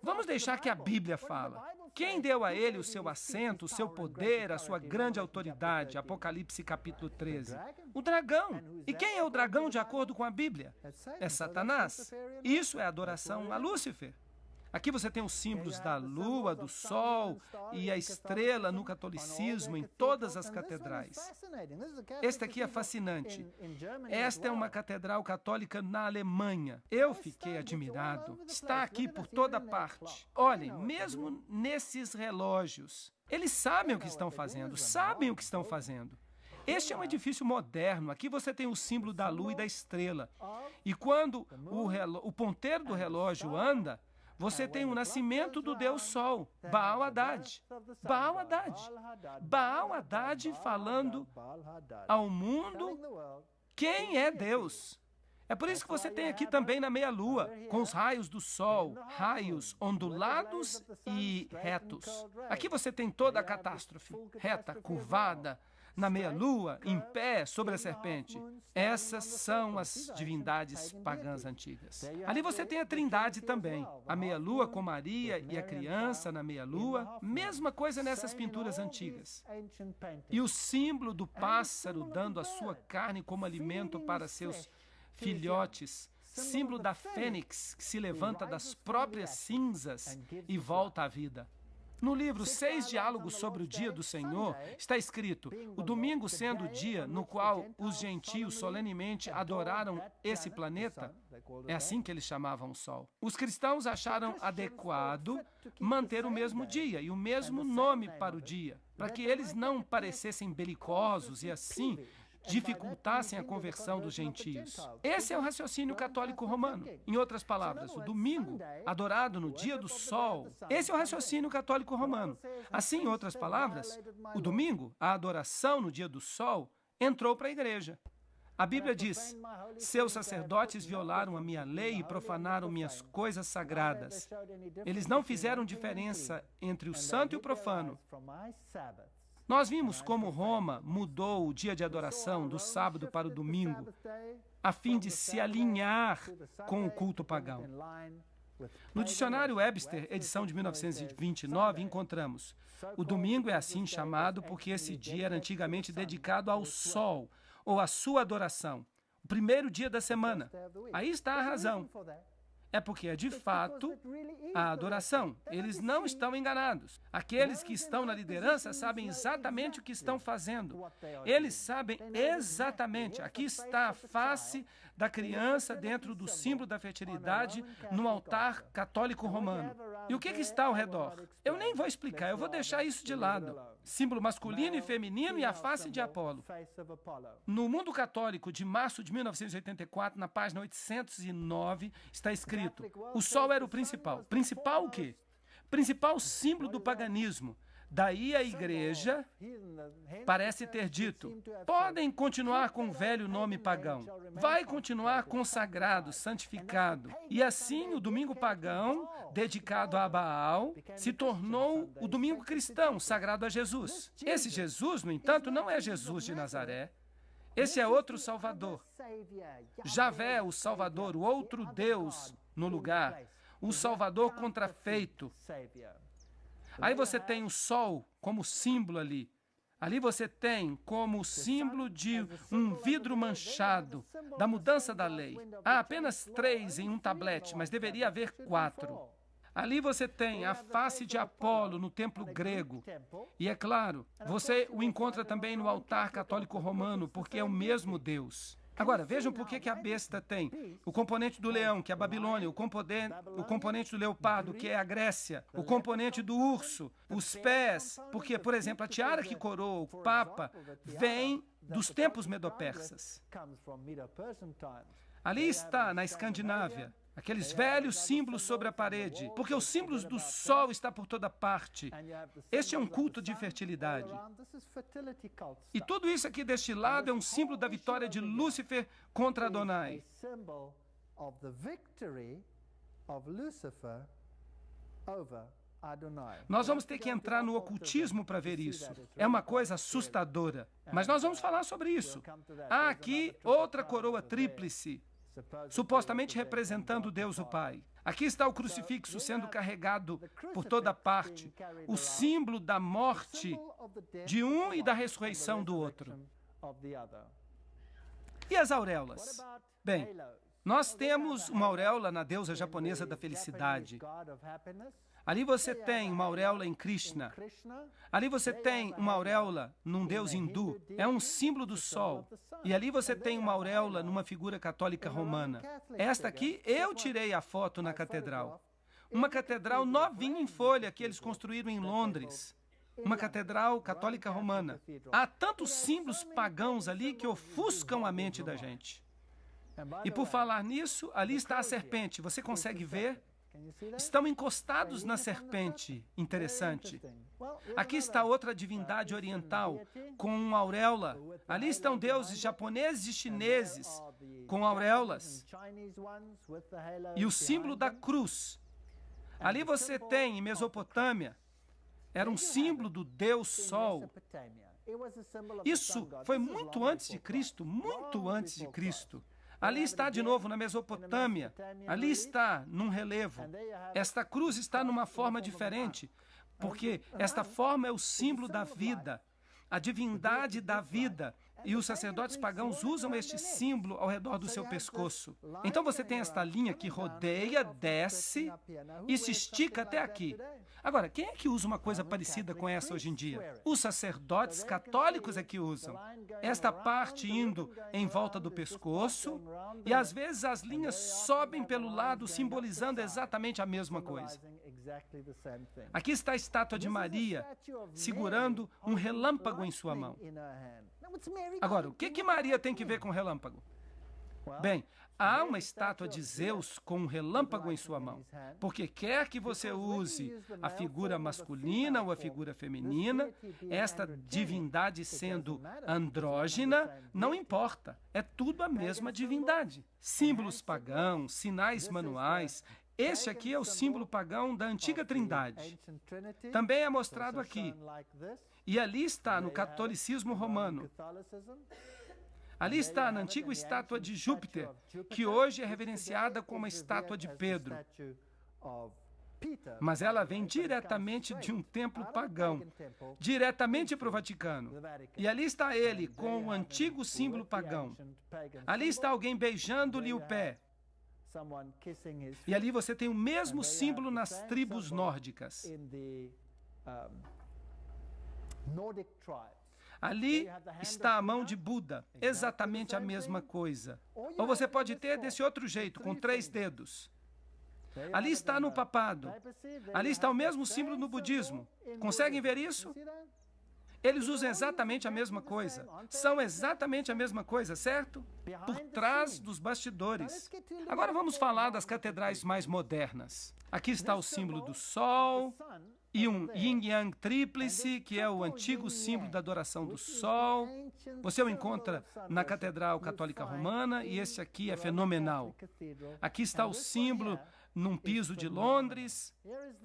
Vamos deixar que a Bíblia fala. Quem deu a ele o seu assento, o seu poder, a sua grande autoridade? Apocalipse capítulo 13. O dragão. E quem é o dragão de acordo com a Bíblia? É Satanás. Isso é adoração a Lúcifer. Aqui você tem os símbolos da lua, do sol e a estrela no catolicismo em todas as catedrais. Este aqui é fascinante. Esta é uma catedral católica na Alemanha. Eu fiquei admirado. Está aqui por toda parte. Olhem, mesmo nesses relógios, eles sabem o que estão fazendo, sabem o que estão fazendo. Este é um edifício moderno. Aqui você tem o símbolo da lua e da estrela. E quando o ponteiro do relógio anda, você tem o nascimento do Deus Sol, Baal Haddad. Baal Haddad. Baal Haddad falando ao mundo quem é Deus. É por isso que você tem aqui também na meia-lua, com os raios do sol, raios ondulados e retos. Aqui você tem toda a catástrofe, reta, curvada, na meia-lua, em pé, sobre a serpente. Essas são as divindades pagãs antigas. Ali você tem a Trindade também. A meia-lua com Maria e a criança na meia-lua. Mesma coisa nessas pinturas antigas. E o símbolo do pássaro dando a sua carne como alimento para seus filhotes. Símbolo da fênix que se levanta das próprias cinzas e volta à vida. No livro 6 Diálogos sobre o Dia do Senhor, está escrito, o domingo sendo o dia no qual os gentios solenemente adoraram esse planeta, é assim que eles chamavam o Sol. Os cristãos acharam adequado manter o mesmo dia e o mesmo nome para o dia, para que eles não parecessem belicosos e assim dificultassem a conversão dos gentios. Esse é o raciocínio católico romano. Em outras palavras, o domingo, adorado no dia do sol, esse é o raciocínio católico romano. Assim, em outras palavras, o domingo, a adoração no dia do sol, entrou para a igreja. A Bíblia diz, seus sacerdotes violaram a minha lei e profanaram minhas coisas sagradas. Eles não fizeram diferença entre o santo e o profano. Nós vimos como Roma mudou o dia de adoração do sábado para o domingo, a fim de se alinhar com o culto pagão. No dicionário Webster, edição de 1929, encontramos: o domingo é assim chamado porque esse dia era antigamente dedicado ao sol, ou à sua adoração, o primeiro dia da semana. Aí está a razão. É porque é de fato a adoração. Eles não estão enganados. Aqueles que estão na liderança sabem exatamente o que estão fazendo. Eles sabem exatamente. Aqui está a face da criança dentro do símbolo da fertilidade no altar católico romano. E o que está ao redor? Eu nem vou explicar, eu vou deixar isso de lado. Símbolo masculino e feminino e a face de Apolo. No Mundo Católico de março de 1984, na página 809, está escrito: o sol era o principal. Principal o quê? Principal símbolo do paganismo, Daí a igreja parece ter dito: podem continuar com o velho nome pagão, vai continuar consagrado, santificado. E assim o domingo pagão, dedicado a Baal, se tornou o domingo cristão, sagrado a Jesus. Esse Jesus, no entanto, não é Jesus de Nazaré. Esse é outro Salvador. Javé, o Salvador, o outro Deus no lugar, o Salvador contrafeito. Aí você tem o sol como símbolo ali. Ali você tem como símbolo de um vidro manchado, da mudança da lei. Há apenas 3 em um tablete, mas deveria haver 4. Ali você tem a face de Apolo no templo grego. E é claro, você o encontra também no altar católico romano, porque é o mesmo Deus. Agora, vejam por que a besta tem o componente do leão, que é a Babilônia, o componente do leopardo, que é a Grécia, o componente do urso, os pés, porque, por exemplo, a tiara que coroa o Papa vem dos tempos medo-persas. Ali está, na Escandinávia, aqueles velhos símbolos sobre a parede, porque os símbolos do sol estão por toda parte. Este é um culto de fertilidade. E tudo isso aqui deste lado é um símbolo da vitória de Lúcifer contra Adonai. Nós vamos ter que entrar no ocultismo para ver isso. É uma coisa assustadora. Mas nós vamos falar sobre isso. Há aqui outra coroa tríplice, supostamente representando Deus o Pai. Aqui está o crucifixo sendo carregado por toda parte, o símbolo da morte de um e da ressurreição do outro. E as auréolas? Bem, nós temos uma auréola na deusa japonesa da felicidade. Ali você tem uma auréola em Krishna. Ali você tem uma auréola num deus hindu. É um símbolo do sol. E ali você tem uma auréola numa figura católica romana. Esta aqui eu tirei a foto na catedral. Uma catedral novinha em folha que eles construíram em Londres. Uma catedral católica romana. Há tantos símbolos pagãos ali que ofuscam a mente da gente. E por falar nisso, ali está a serpente. Você consegue ver? Estão encostados na serpente. Interessante. Aqui está outra divindade oriental com uma auréola. Ali estão deuses japoneses e chineses com auréolas. E o símbolo da cruz. Ali você tem, em Mesopotâmia, era um símbolo do Deus Sol. Isso foi muito antes de Cristo, muito antes de Cristo. Ali está de novo na Mesopotâmia, ali está num relevo. Esta cruz está numa forma diferente, porque esta forma é o símbolo da vida, a divindade da vida. E os sacerdotes pagãos usam este símbolo ao redor do seu pescoço. Então você tem esta linha que rodeia, desce e se estica até aqui. Agora, quem é que usa uma coisa parecida com essa hoje em dia? Os sacerdotes católicos é que usam. Esta parte indo em volta do pescoço e às vezes as linhas sobem pelo lado, simbolizando exatamente a mesma coisa. Aqui está a estátua de Maria segurando um relâmpago em sua mão. Agora, o que Maria tem que ver com relâmpago? Bem, há uma estátua de Zeus com um relâmpago em sua mão, porque quer que você use a figura masculina ou a figura feminina, esta divindade sendo andrógina, não importa, é tudo a mesma divindade. Símbolos pagãos, sinais manuais. Este aqui é o símbolo pagão da antiga Trindade. Também é mostrado aqui. E ali está no catolicismo romano. Ali está na antiga estátua de Júpiter, que hoje é reverenciada como a estátua de Pedro. Mas ela vem diretamente de um templo pagão, diretamente para o Vaticano. E ali está ele com o antigo símbolo pagão. Ali está alguém beijando-lhe o pé. E ali você tem o mesmo símbolo nas tribos nórdicas. Ali está a mão de Buda, exatamente a mesma coisa. Ou você pode ter desse outro jeito, com 3 dedos. Ali está no papado. Ali está o mesmo símbolo no budismo. Conseguem ver isso? Eles usam exatamente a mesma coisa. São exatamente a mesma coisa, certo? Por trás dos bastidores. Agora vamos falar das catedrais mais modernas. Aqui está o símbolo do sol e um yin-yang tríplice, que é o antigo símbolo da adoração do sol. Você o encontra na Catedral Católica Romana, e esse aqui é fenomenal. Aqui está o símbolo num piso de Londres,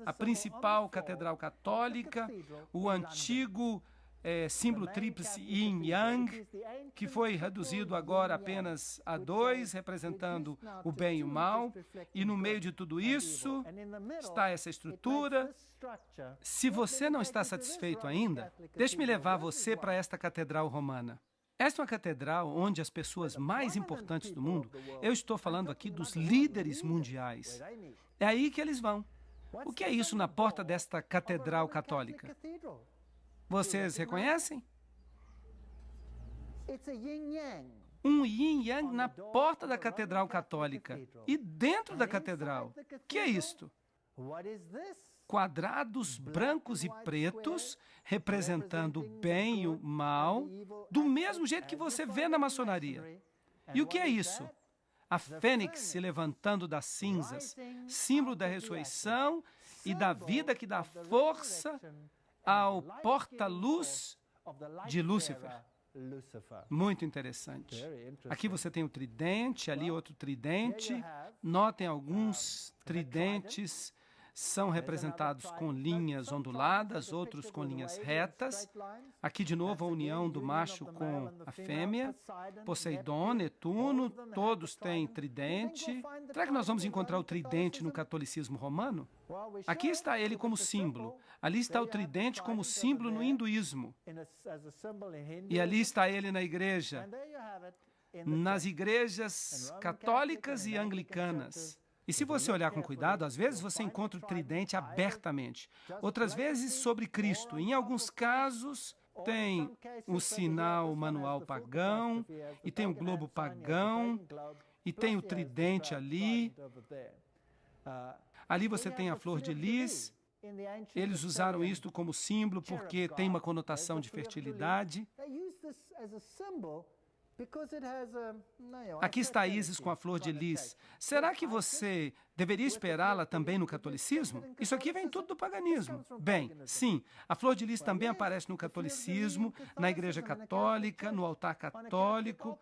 a principal catedral católica, o antigo símbolo tríplice yin-yang, que foi reduzido agora apenas a 2, representando o bem e o mal. E no meio de tudo isso está essa estrutura. Se você não está satisfeito ainda, deixe-me levar você para esta catedral romana. Esta é uma catedral onde as pessoas mais importantes do mundo, eu estou falando aqui dos líderes mundiais, é aí que eles vão. O que é isso na porta desta catedral católica? Vocês reconhecem? Um yin-yang na porta da Catedral Católica. E dentro da catedral, o que é isto? Quadrados brancos e pretos, representando o bem e o mal, do mesmo jeito que você vê na maçonaria. E o que é isso? A fênix se levantando das cinzas, símbolo da ressurreição e da vida que dá força ao porta-luz de Lúcifer. Muito interessante. Aqui você tem o tridente, ali outro tridente. Notem alguns tridentes são representados com linhas onduladas, outros com linhas retas. Aqui, de novo, a união do macho com a fêmea. Poseidon, Netuno, todos têm tridente. Será que nós vamos encontrar o tridente no catolicismo romano? Aqui está ele como símbolo. Ali está o tridente como símbolo no hinduísmo. E ali está ele na igreja, nas igrejas católicas e anglicanas. E se você olhar com cuidado, às vezes você encontra o tridente abertamente, outras vezes sobre Cristo. Em alguns casos, tem o sinal manual pagão, e tem o globo pagão, e tem o tridente ali. Ali você tem a flor de lis. Eles usaram isto como símbolo porque tem uma conotação de fertilidade. Aqui está Ísis com a flor de lis. Será que você deveria esperá-la também no catolicismo? Isso aqui vem tudo do paganismo. Bem, sim, a flor de lis também aparece no catolicismo, na igreja católica, no altar católico.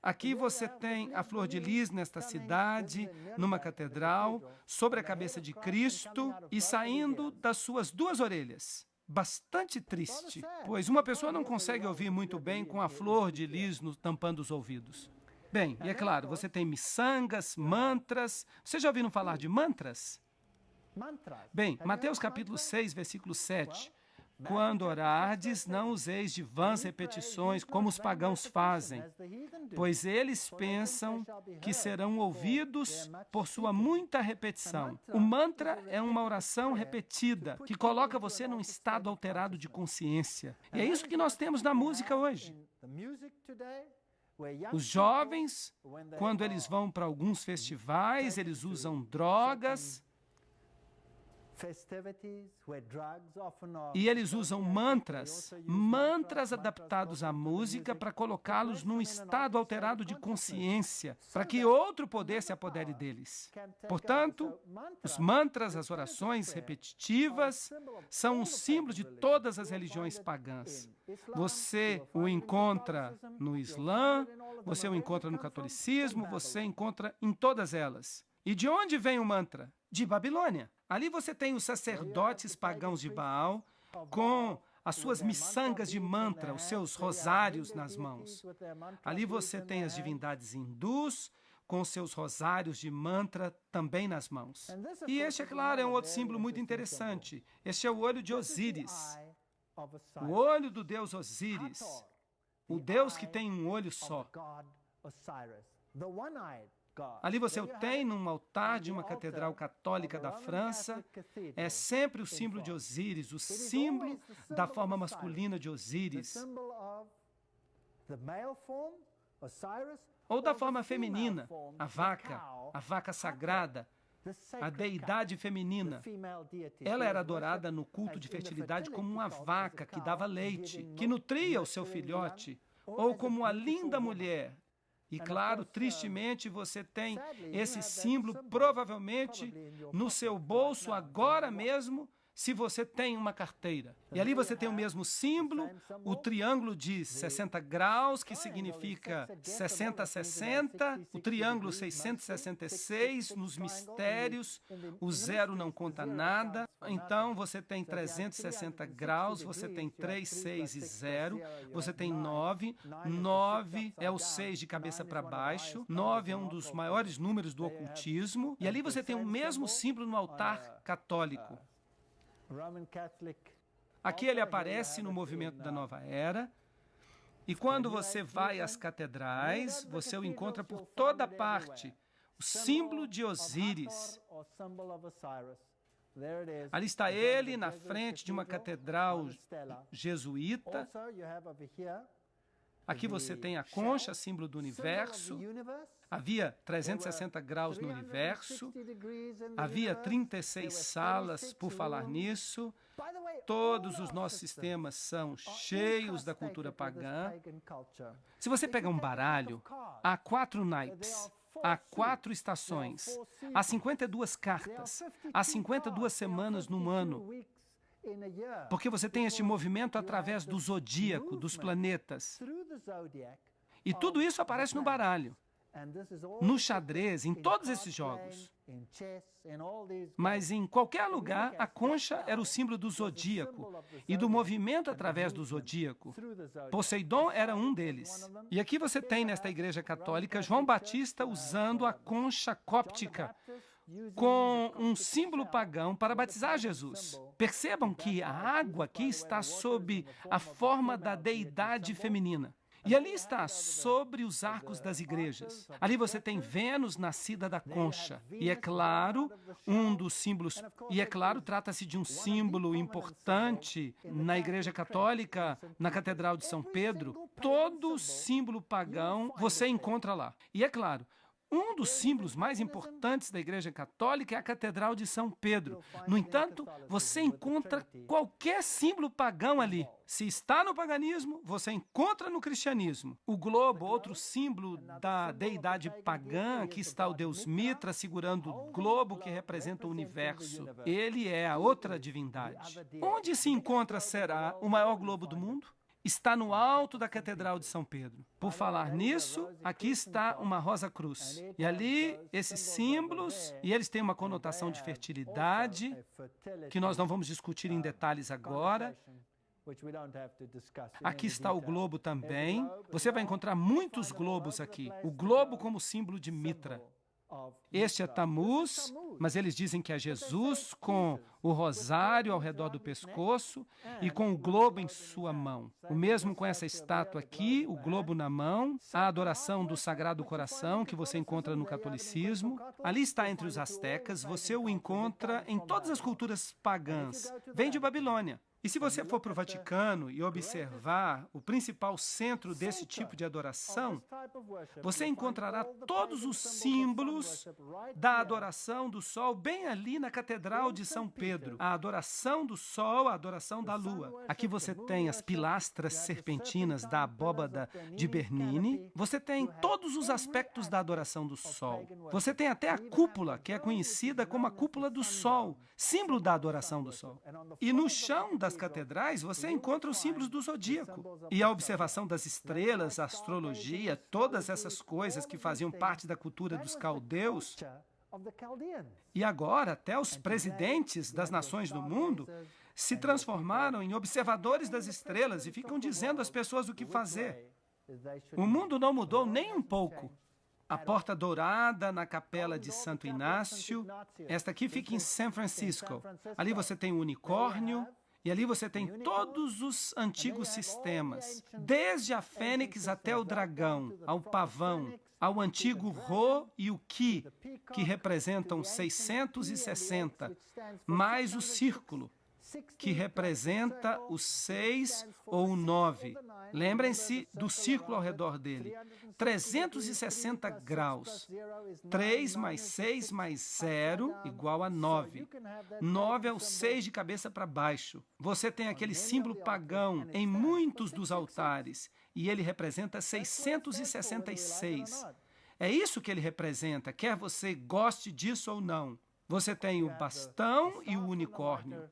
Aqui você tem a flor de lis nesta cidade, numa catedral, sobre a cabeça de Cristo e saindo das suas 2 orelhas. Bastante triste, pois uma pessoa não consegue ouvir muito bem com a flor de lis tampando os ouvidos. Bem, e é claro, você tem miçangas, mantras. Vocês já ouviram falar de mantras? Bem, Mateus capítulo 6, versículo 7. Quando orardes, não useis de vãs repetições, como os pagãos fazem, pois eles pensam que serão ouvidos por sua muita repetição. O mantra é uma oração repetida, que coloca você num estado alterado de consciência. E é isso que nós temos na música hoje. Os jovens, quando eles vão para alguns festivais, eles usam drogas, e eles usam mantras adaptados à música para colocá-los num estado alterado de consciência, para que outro poder se apodere deles. Portanto, os mantras, as orações repetitivas, são um símbolo de todas as religiões pagãs. Você o encontra no Islã, você o encontra no catolicismo, você encontra em todas elas. E de onde vem o mantra? De Babilônia. Ali você tem os sacerdotes pagãos de Baal com as suas miçangas de mantra, os seus rosários nas mãos. Ali você tem as divindades hindus com seus rosários de mantra também nas mãos. E este, é claro, é um outro símbolo muito interessante. Este é o olho de Osíris, o olho do deus Osíris, o deus que tem um olho só. Ali você o tem num altar de uma catedral católica da França. É sempre o símbolo de Osíris, o símbolo da forma masculina de Osíris. Ou da forma feminina, a vaca sagrada, a deidade feminina. Ela era adorada no culto de fertilidade como uma vaca que dava leite, que nutria o seu filhote, ou como uma linda mulher. E claro, tristemente, você tem esse símbolo provavelmente no seu bolso agora mesmo, se você tem uma carteira. E ali você tem o mesmo símbolo, o triângulo de 60 graus, que significa 60 a 60, o triângulo 666, nos mistérios, o zero não conta nada. Então, você tem 360 graus, você tem 3, 6 e 0, você tem 9. 9 é o 6 de cabeça para baixo, 9 é um dos maiores números do ocultismo, e ali você tem o mesmo símbolo no altar católico. Aqui ele aparece no movimento da Nova Era, e quando você vai às catedrais, você o encontra por toda parte, o símbolo de Osíris. Ali está ele, na frente de uma catedral jesuíta. Aqui você tem a concha, símbolo do universo. Havia 360 graus no universo. Havia 36 salas por falar nisso. Todos os nossos sistemas são cheios da cultura pagã. Se você pegar um baralho, há 4 naipes, há 4 estações, há 52 cartas, há 52 semanas num ano. Porque você tem este movimento através do zodíaco, dos planetas. E tudo isso aparece no baralho, no xadrez, em todos esses jogos. Mas em qualquer lugar, a concha era o símbolo do zodíaco e do movimento através do zodíaco. Poseidon era um deles. E aqui você tem, nesta igreja católica, João Batista usando a concha cóptica com um símbolo pagão para batizar Jesus. Percebam que a água aqui está sob a forma da deidade feminina. E ali está, sobre os arcos das igrejas. Ali você tem Vênus, nascida da concha. E é claro, um dos símbolos... E é claro, trata-se de um símbolo importante na Igreja Católica, na Catedral de São Pedro. Todo símbolo pagão você encontra lá. E é claro, um dos símbolos mais importantes da Igreja Católica é a Catedral de São Pedro. No entanto, você encontra qualquer símbolo pagão ali. Se está no paganismo, você encontra no cristianismo. O globo, outro símbolo da deidade pagã, aqui está o deus Mitra segurando o globo que representa o universo. Ele é a outra divindade. Onde se encontra, será, o maior globo do mundo? Está no alto da Catedral de São Pedro. Por falar nisso, aqui está uma rosa cruz. E ali, esses símbolos, e eles têm uma conotação de fertilidade, que nós não vamos discutir em detalhes agora. Aqui está o globo também. Você vai encontrar muitos globos aqui. O globo como símbolo de Mitra. Este é Tammuz, mas eles dizem que é Jesus com o rosário ao redor do pescoço e com o globo em sua mão. O mesmo com essa estátua aqui, o globo na mão, a adoração do Sagrado Coração que você encontra no catolicismo. Ali está entre os astecas, você o encontra em todas as culturas pagãs. Vem de Babilônia. E se você for para o Vaticano e observar o principal centro desse tipo de adoração, você encontrará todos os símbolos da adoração do Sol bem ali na Catedral de São Pedro. A adoração do Sol, a adoração da Lua. Aqui você tem as pilastras serpentinas da abóbada de Bernini. Você tem todos os aspectos da adoração do Sol. Você tem até a cúpula, que é conhecida como a cúpula do Sol, símbolo da adoração do Sol. E no chão das catedrais, você encontra os símbolos do zodíaco. E a observação das estrelas, a astrologia, todas essas coisas que faziam parte da cultura dos caldeus. E agora, até os presidentes das nações do mundo se transformaram em observadores das estrelas e ficam dizendo às pessoas o que fazer. O mundo não mudou nem um pouco. A Porta Dourada, na Capela de Santo Inácio. Esta aqui fica em São Francisco. Ali você tem o unicórnio. E ali você tem todos os antigos sistemas, desde a fênix até o dragão, ao pavão, ao antigo Ro e o Ki, que representam 660, mais o círculo, que representa o 6 ou o 9. Lembrem-se do círculo ao redor dele. 360 graus. 3 mais 6 mais 0 igual a 9. 9 é o 6 de cabeça para baixo. Você tem aquele símbolo pagão em muitos dos altares, e ele representa 666. É isso que ele representa, quer você goste disso ou não. Você tem o bastão e o unicórnio.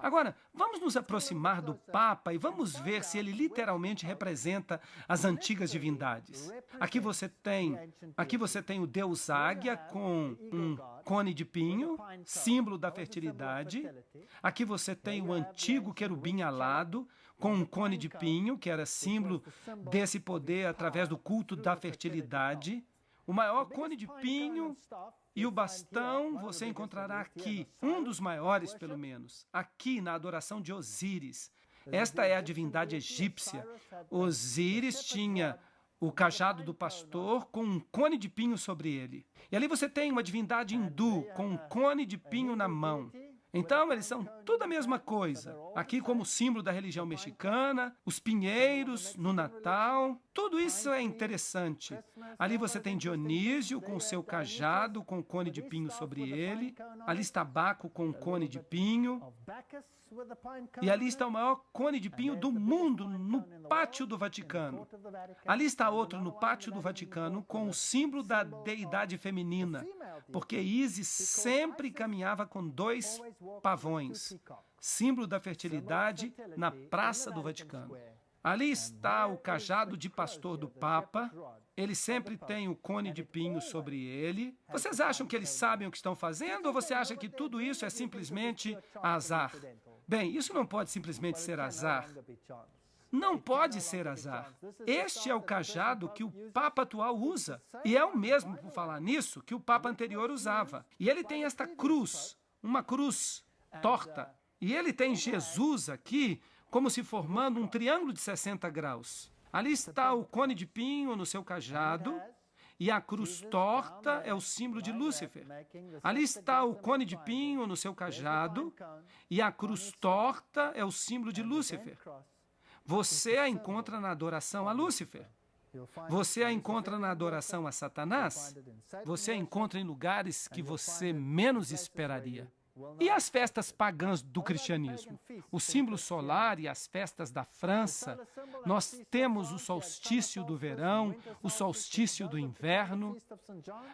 Agora, vamos nos aproximar do Papa e vamos ver se ele literalmente representa as antigas divindades. Aqui você tem o Deus Águia com um cone de pinho, símbolo da fertilidade. Aqui você tem o antigo querubim alado com um cone de pinho, que era símbolo desse poder através do culto da fertilidade. O maior cone de pinho e o bastão você encontrará aqui, um dos maiores, pelo menos, aqui na adoração de Osíris. Esta é a divindade egípcia. Osíris tinha o cajado do pastor com um cone de pinho sobre ele. E ali você tem uma divindade hindu com um cone de pinho na mão. Então, eles são tudo a mesma coisa. Aqui, como símbolo da religião mexicana, os pinheiros no Natal, tudo isso é interessante. Ali você tem Dionísio com o seu cajado, com o cone de pinho sobre ele. Ali está Baco com o cone de pinho. E ali está o maior cone de pinho do mundo, no pátio do Vaticano. Ali está outro no pátio do Vaticano com o símbolo da deidade feminina, porque Ísis sempre caminhava com 2 pavões, símbolo da fertilidade na Praça do Vaticano. Ali está o cajado de pastor do Papa. Ele sempre tem o cone de pinho sobre ele. Vocês acham que eles sabem o que estão fazendo ou você acha que tudo isso é simplesmente azar? Bem, isso não pode simplesmente ser azar. Não pode ser azar. Este é o cajado que o Papa atual usa. E é o mesmo, por falar nisso, que o Papa anterior usava. E ele tem esta cruz, uma cruz torta. E ele tem Jesus aqui como se formando um triângulo de 60 graus. Ali está o cone de pinho no seu cajado, e a cruz torta é o símbolo de Lúcifer. Ali está o cone de pinho no seu cajado, e a cruz torta é o símbolo de Lúcifer. Você a encontra na adoração a Lúcifer. Você a encontra na adoração a Satanás. Você a encontra em lugares que você menos esperaria. E as festas pagãs do cristianismo? O símbolo solar e as festas da França. Nós temos o solstício do verão, o solstício do inverno.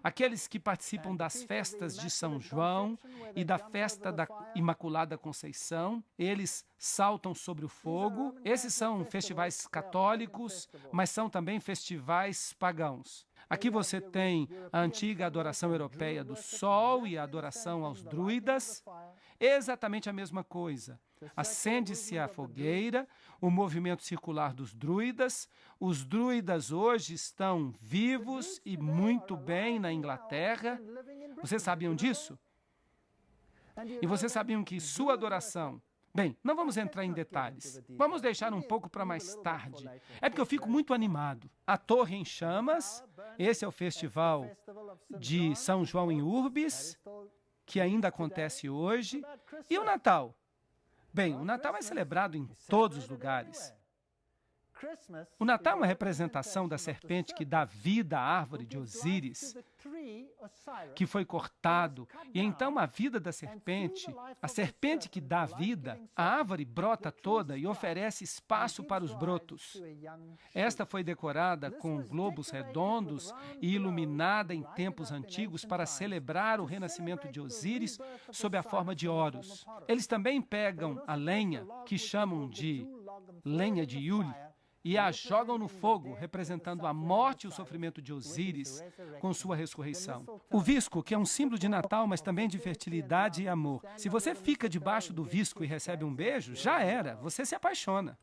Aqueles que participam das festas de São João e da festa da Imaculada Conceição, eles saltam sobre o fogo. Esses são festivais católicos, mas são também festivais pagãos. Aqui você tem a antiga adoração europeia do sol e a adoração aos druidas. Exatamente a mesma coisa. Acende-se a fogueira, o movimento circular dos druidas. Os druidas hoje estão vivos e muito bem na Inglaterra. Vocês sabiam disso? E vocês sabiam que sua adoração... Bem, não vamos entrar em detalhes. Vamos deixar um pouco para mais tarde. É porque eu fico muito animado. A Torre em Chamas, esse é o festival de São João em Urbis, que ainda acontece hoje. E o Natal? Bem, o Natal é celebrado em todos os lugares. O Natal é uma representação da serpente que dá vida à árvore de Osíris, que foi cortado, e então a vida da serpente, a serpente que dá vida, a árvore brota toda e oferece espaço para os brotos. Esta foi decorada com globos redondos e iluminada em tempos antigos para celebrar o renascimento de Osíris sob a forma de Horus. Eles também pegam a lenha, que chamam de lenha de Yule, e a jogam no fogo, representando a morte e o sofrimento de Osíris com sua ressurreição. O visco, que é um símbolo de Natal, mas também de fertilidade e amor. Se você fica debaixo do visco e recebe um beijo, já era, você se apaixona.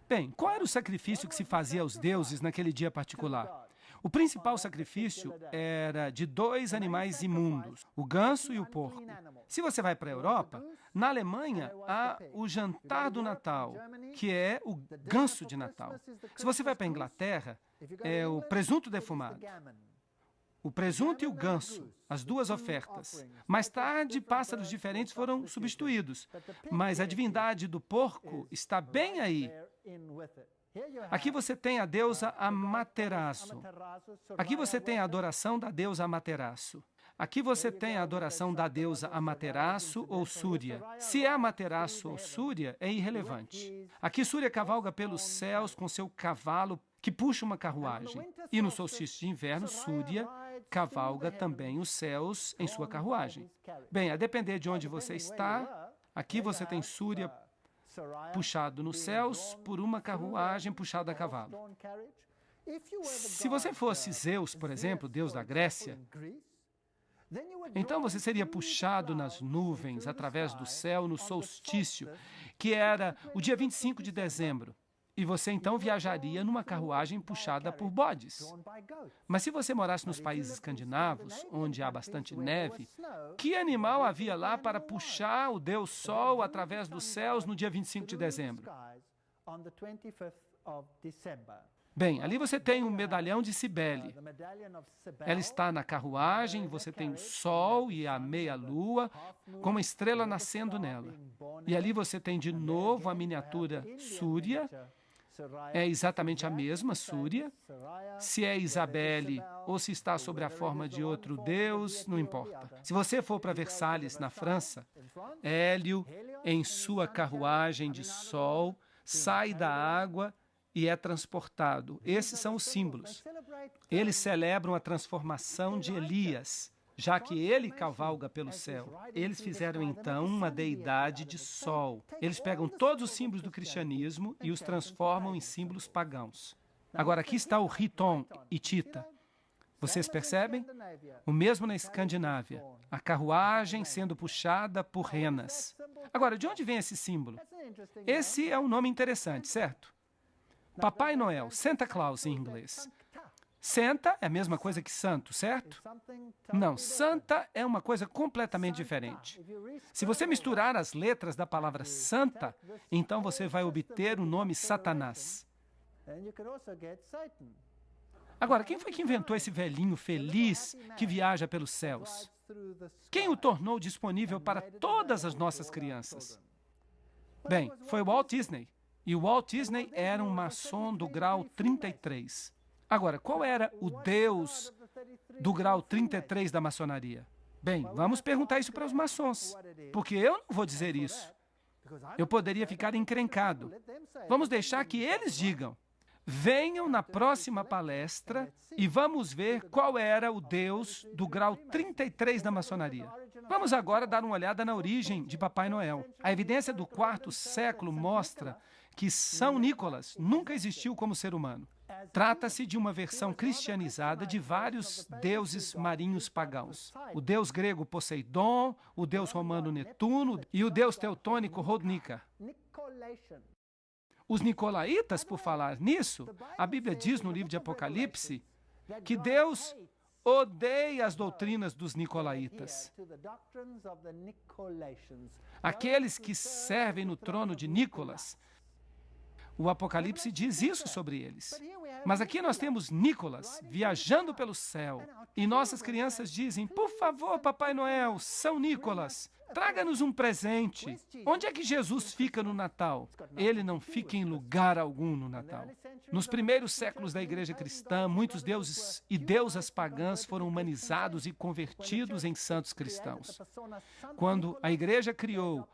Bem, qual era o sacrifício que se fazia aos deuses naquele dia particular? O principal sacrifício era de 2 animais imundos, o ganso e o porco. Se você vai para a Europa, na Alemanha há o jantar do Natal, que é o ganso de Natal. Se você vai para a Inglaterra, é o presunto defumado. O presunto e o ganso, as 2 ofertas. Mais tarde, pássaros diferentes foram substituídos, mas a divindade do porco está bem aí. Aqui você tem a deusa Amaterasu. Aqui você tem a adoração da deusa Amaterasu. Aqui você tem a adoração da deusa Amaterasu ou Súria. Se é Amaterasu ou Súria, é irrelevante. Aqui Súria cavalga pelos céus com seu cavalo que puxa uma carruagem. E no solstício de inverno, Súria cavalga também os céus em sua carruagem. Bem, a depender de onde você está, Aqui você tem Súria puxado nos céus por uma carruagem puxada a cavalo. Se você fosse Zeus, por exemplo, deus da Grécia, então você seria puxado nas nuvens através do céu no solstício, que era o dia 25 de dezembro. E você então viajaria numa carruagem puxada por bodes. Mas se você morasse nos países escandinavos, onde há bastante neve, que animal havia lá para puxar o Deus Sol através dos céus no dia 25 de dezembro? Bem, ali você tem um medalhão de Cibele. Ela está na carruagem, você tem o sol e a meia-lua, com uma estrela nascendo nela. E ali você tem de novo a miniatura Súria. É exatamente a mesma Súria. Se é Isabelle ou se está sobre a forma de outro deus, não importa. Se você for para Versalhes, na França, Hélio, em sua carruagem de sol, sai da água e é transportado. Esses são os símbolos. Eles celebram a transformação de Elias, já que ele cavalga pelo céu. Eles fizeram então uma deidade de sol. Eles pegam todos os símbolos do cristianismo e os transformam em símbolos pagãos. Agora, aqui está o Riton e Tita. Vocês percebem? O mesmo na Escandinávia. A carruagem sendo puxada por renas. Agora, de onde vem esse símbolo? Esse é um nome interessante, certo? Papai Noel, Santa Claus em inglês. Santa é a mesma coisa que santo, certo? Não, Santa é uma coisa completamente diferente. Se você misturar as letras da palavra Santa, então você vai obter o nome Satanás. Agora, quem foi que inventou esse velhinho feliz que viaja pelos céus? Quem o tornou disponível para todas as nossas crianças? Bem, foi o Walt Disney. E o Walt Disney era um maçom do grau 33. Agora, qual era o Deus do grau 33 da maçonaria? Bem, vamos perguntar isso para os maçons, porque eu não vou dizer isso. Eu poderia ficar encrencado. Vamos deixar que eles digam. Venham na próxima palestra e vamos ver qual era o Deus do grau 33 da maçonaria. Vamos agora dar uma olhada na origem de Papai Noel. A evidência do quarto século mostra que São Nicolas nunca existiu como ser humano. Trata-se de uma versão cristianizada de vários deuses marinhos pagãos. O deus grego Poseidon, o deus romano Netuno e o deus teutônico Rodnica. Os nicolaítas, por falar nisso, a Bíblia diz no livro de Apocalipse que Deus odeia as doutrinas dos nicolaítas. Aqueles que servem no trono de Nicolas, o Apocalipse diz isso sobre eles. Mas aqui nós temos Nicolas viajando pelo céu. E nossas crianças dizem, por favor, Papai Noel, São Nicolas, traga-nos um presente. Onde é que Jesus fica no Natal? Ele não fica em lugar algum no Natal. Nos primeiros séculos da igreja cristã, muitos deuses e deusas pagãs foram humanizados e convertidos em santos cristãos. Quando a igreja criou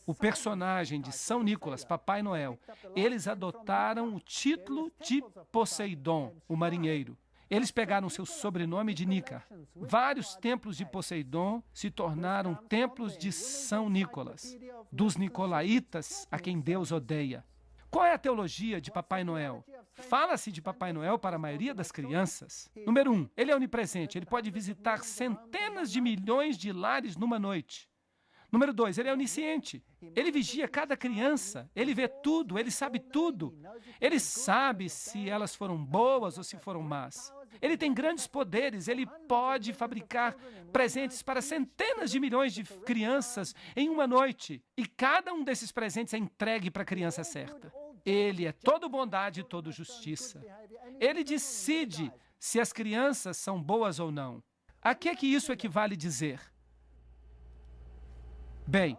o personagem de São Nicolas, Papai Noel, eles adotaram o título de Poseidon, o marinheiro. Eles pegaram seu sobrenome de Nica. Vários templos de Poseidon se tornaram templos de São Nicolas, dos nicolaítas, a quem Deus odeia. Qual é a teologia de Papai Noel? Fala-se de Papai Noel para a maioria das crianças. Número 1, ele é onipresente, ele pode visitar centenas de milhões de lares numa noite. Número 2, ele é onisciente. Ele vigia cada criança, ele vê tudo, ele sabe tudo. Ele sabe se elas foram boas ou se foram más. Ele tem grandes poderes, ele pode fabricar presentes para centenas de milhões de crianças em uma noite. E cada um desses presentes é entregue para a criança certa. Ele é todo bondade e todo justiça. Ele decide se as crianças são boas ou não. A que é que isso equivale dizer? Bem,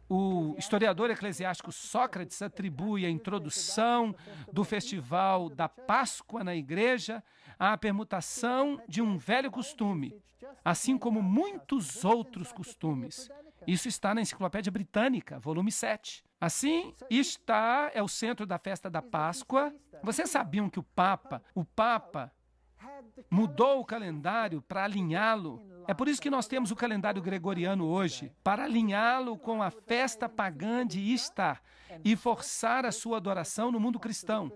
o historiador eclesiástico Sócrates atribui a introdução do festival da Páscoa na igreja à permutação de um velho costume, assim como muitos outros costumes. Isso está na Enciclopédia Britânica, volume 7. Assim, é o centro da festa da Páscoa. Vocês sabiam que o Papa mudou o calendário para alinhá-lo. É por isso que nós temos o calendário gregoriano hoje, para alinhá-lo com a festa pagã de Istar e forçar a sua adoração no mundo cristão.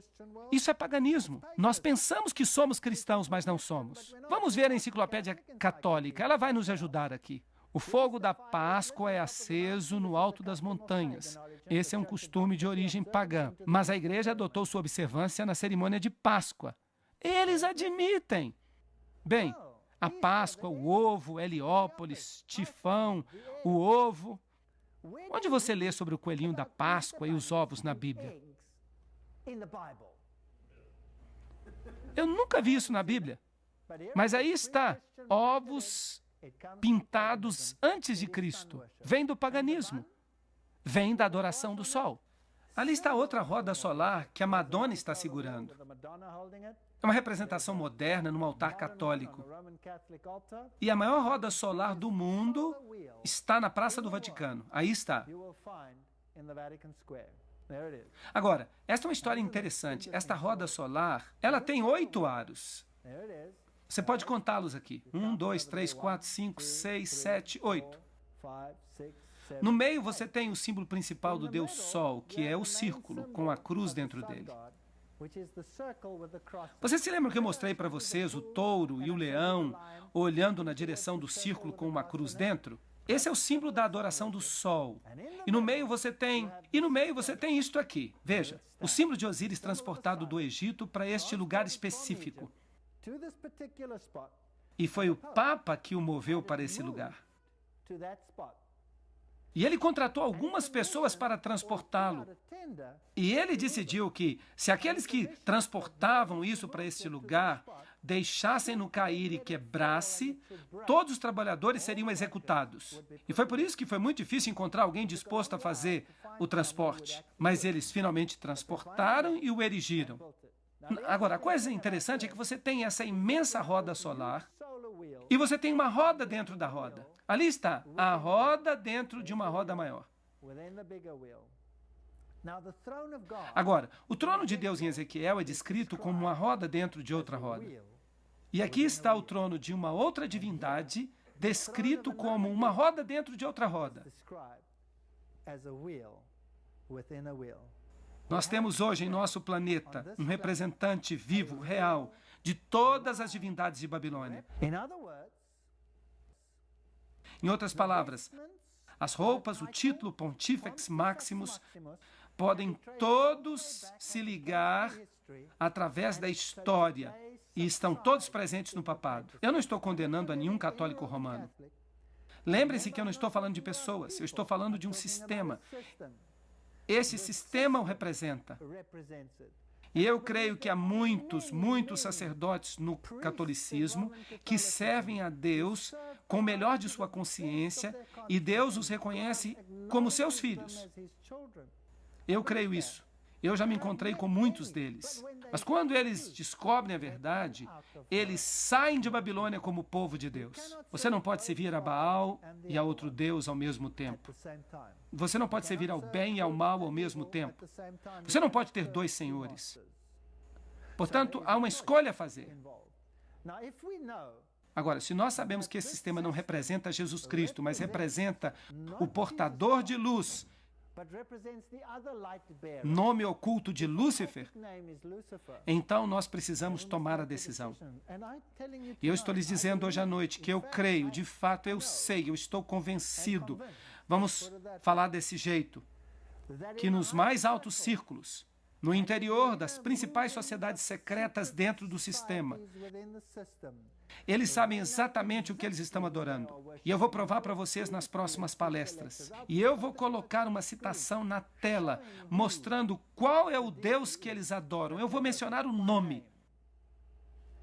Isso é paganismo. Nós pensamos que somos cristãos, mas não somos. Vamos ver a enciclopédia católica, ela vai nos ajudar aqui. O fogo da Páscoa é aceso no alto das montanhas. Esse é um costume de origem pagã, mas a igreja adotou sua observância na cerimônia de Páscoa. Eles admitem. Bem, a Páscoa, o ovo, Heliópolis, Tifão, o ovo. Onde você lê sobre o coelhinho da Páscoa e os ovos na Bíblia? Eu nunca vi isso na Bíblia. Mas aí está, ovos pintados antes de Cristo. Vem do paganismo. Vem da adoração do sol. Ali está outra roda solar que a Madonna está segurando. É uma representação moderna num altar católico. E a maior roda solar do mundo está na Praça do Vaticano. Aí está. Agora, esta é uma história interessante. Esta roda solar, ela tem 8 aros. Você pode contá-los aqui. 1, 2, 3, 4, 5, 6, 7, 8. No meio você tem o símbolo principal do Deus Sol, que é o círculo, com a cruz dentro dele. Vocês se lembram que eu mostrei para vocês o touro e o leão olhando na direção do círculo com uma cruz dentro? Esse é o símbolo da adoração do sol. E no meio você tem isto aqui. Veja, o símbolo de Osíris transportado do Egito para este lugar específico. E foi o Papa que o moveu para esse lugar. E ele contratou algumas pessoas para transportá-lo. E ele decidiu que, se aqueles que transportavam isso para este lugar deixassem-no cair e quebrasse, todos os trabalhadores seriam executados. E foi por isso que foi muito difícil encontrar alguém disposto a fazer o transporte. Mas eles finalmente transportaram e o erigiram. Agora, a coisa interessante é que você tem essa imensa roda solar e você tem uma roda dentro da roda. Ali está, a roda dentro de uma roda maior. Agora, o trono de Deus em Ezequiel é descrito como uma roda dentro de outra roda. E aqui está o trono de uma outra divindade, descrito como uma roda dentro de outra roda. Nós temos hoje em nosso planeta um representante vivo, real, de todas as divindades de Babilônia. Em outras palavras, as roupas, o título Pontifex Maximus, podem todos se ligar através da história e estão todos presentes no papado. Eu não estou condenando a nenhum católico romano. Lembrem-se que eu não estou falando de pessoas, eu estou falando de um sistema. Esse sistema o representa. E eu creio que há muitos sacerdotes no catolicismo que servem a Deus com o melhor de sua consciência e Deus os reconhece como seus filhos. Eu creio isso. Eu já me encontrei com muitos deles. Mas quando eles descobrem a verdade, eles saem de Babilônia como povo de Deus. Você não pode servir a Baal e a outro Deus ao mesmo tempo. Você não pode servir ao bem e ao mal ao mesmo tempo. Você não pode ter dois senhores. Portanto, há uma escolha a fazer. Agora, se nós sabemos que esse sistema não representa Jesus Cristo, mas representa o portador de luz, nome oculto de Lúcifer, então nós precisamos tomar a decisão. E eu estou lhes dizendo hoje à noite que eu creio, de fato eu sei, eu estou convencido. Vamos falar desse jeito, que nos mais altos círculos, no interior das principais sociedades secretas dentro do sistema, eles sabem exatamente o que eles estão adorando. E eu vou provar para vocês nas próximas palestras. E eu vou colocar uma citação na tela, mostrando qual é o Deus que eles adoram. Eu vou mencionar o nome.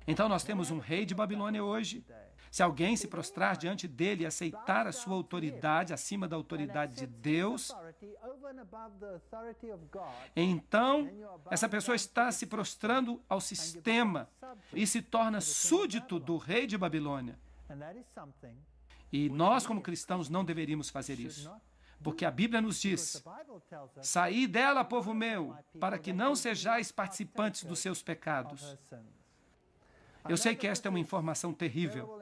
Então nós temos um rei de Babilônia hoje. Se alguém se prostrar diante dele e aceitar a sua autoridade acima da autoridade de Deus, então essa pessoa está se prostrando ao sistema e se torna súdito do rei de Babilônia. E nós, como cristãos, não deveríamos fazer isso. Porque a Bíblia nos diz: saí dela, povo meu, para que não sejais participantes dos seus pecados. Eu sei que esta é uma informação terrível.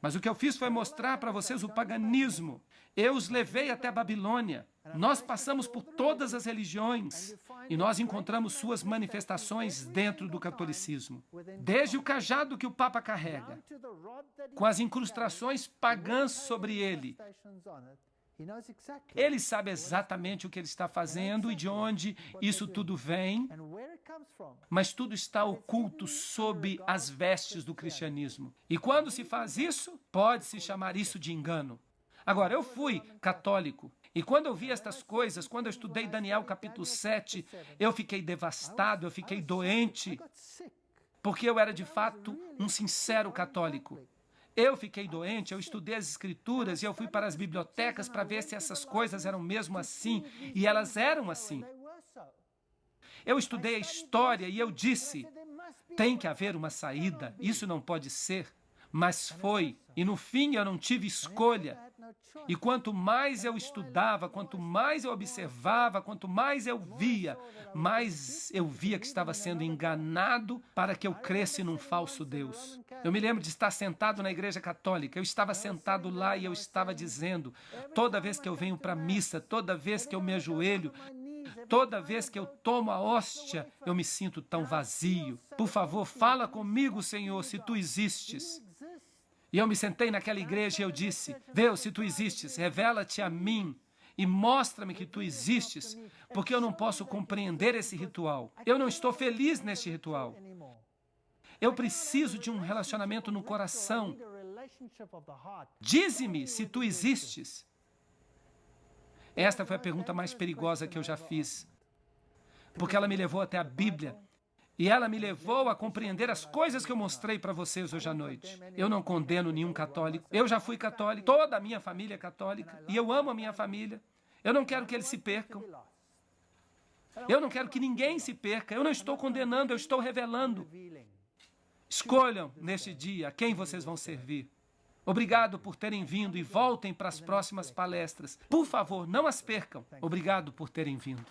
Mas o que eu fiz foi mostrar para vocês o paganismo. Eu os levei até a Babilônia. Nós passamos por todas as religiões e nós encontramos suas manifestações dentro do catolicismo. Desde o cajado que o Papa carrega, com as incrustações pagãs sobre ele. Ele sabe exatamente o que ele está fazendo e de onde isso tudo vem, mas tudo está oculto sob as vestes do cristianismo. E quando se faz isso, pode-se chamar isso de engano. Agora, eu fui católico, e quando eu vi estas coisas, quando eu estudei Daniel capítulo 7, eu fiquei devastado, eu fiquei doente, porque eu era de fato um sincero católico. Eu fiquei doente, eu estudei as escrituras e eu fui para as bibliotecas para ver se essas coisas eram mesmo assim, e elas eram assim. Eu estudei a história e eu disse, tem que haver uma saída, isso não pode ser, mas foi, e no fim eu não tive escolha. E quanto mais eu estudava, quanto mais eu observava, quanto mais eu via, mais eu via que estava sendo enganado para que eu cresce num falso Deus. Eu me lembro de estar sentado na igreja católica, eu estava sentado lá e eu estava dizendo, toda vez que eu venho para a missa, toda vez que eu me ajoelho, toda vez que eu tomo a hóstia, eu me sinto tão vazio. Por favor, fala comigo, Senhor, se tu existes. E eu me sentei naquela igreja e eu disse, Deus, se tu existes, revela-te a mim e mostra-me que tu existes, porque eu não posso compreender esse ritual. Eu não estou feliz neste ritual. Eu preciso de um relacionamento no coração. Dize-me se tu existes. Esta foi a pergunta mais perigosa que eu já fiz, porque ela me levou até a Bíblia. E ela me levou a compreender as coisas que eu mostrei para vocês hoje à noite. Eu não condeno nenhum católico. Eu já fui católico. Toda a minha família é católica. E eu amo a minha família. Eu não quero que eles se percam. Eu não quero que ninguém se perca. Eu não estou condenando, eu estou revelando. Escolham neste dia a quem vocês vão servir. Obrigado por terem vindo e voltem para as próximas palestras. Por favor, não as percam. Obrigado por terem vindo.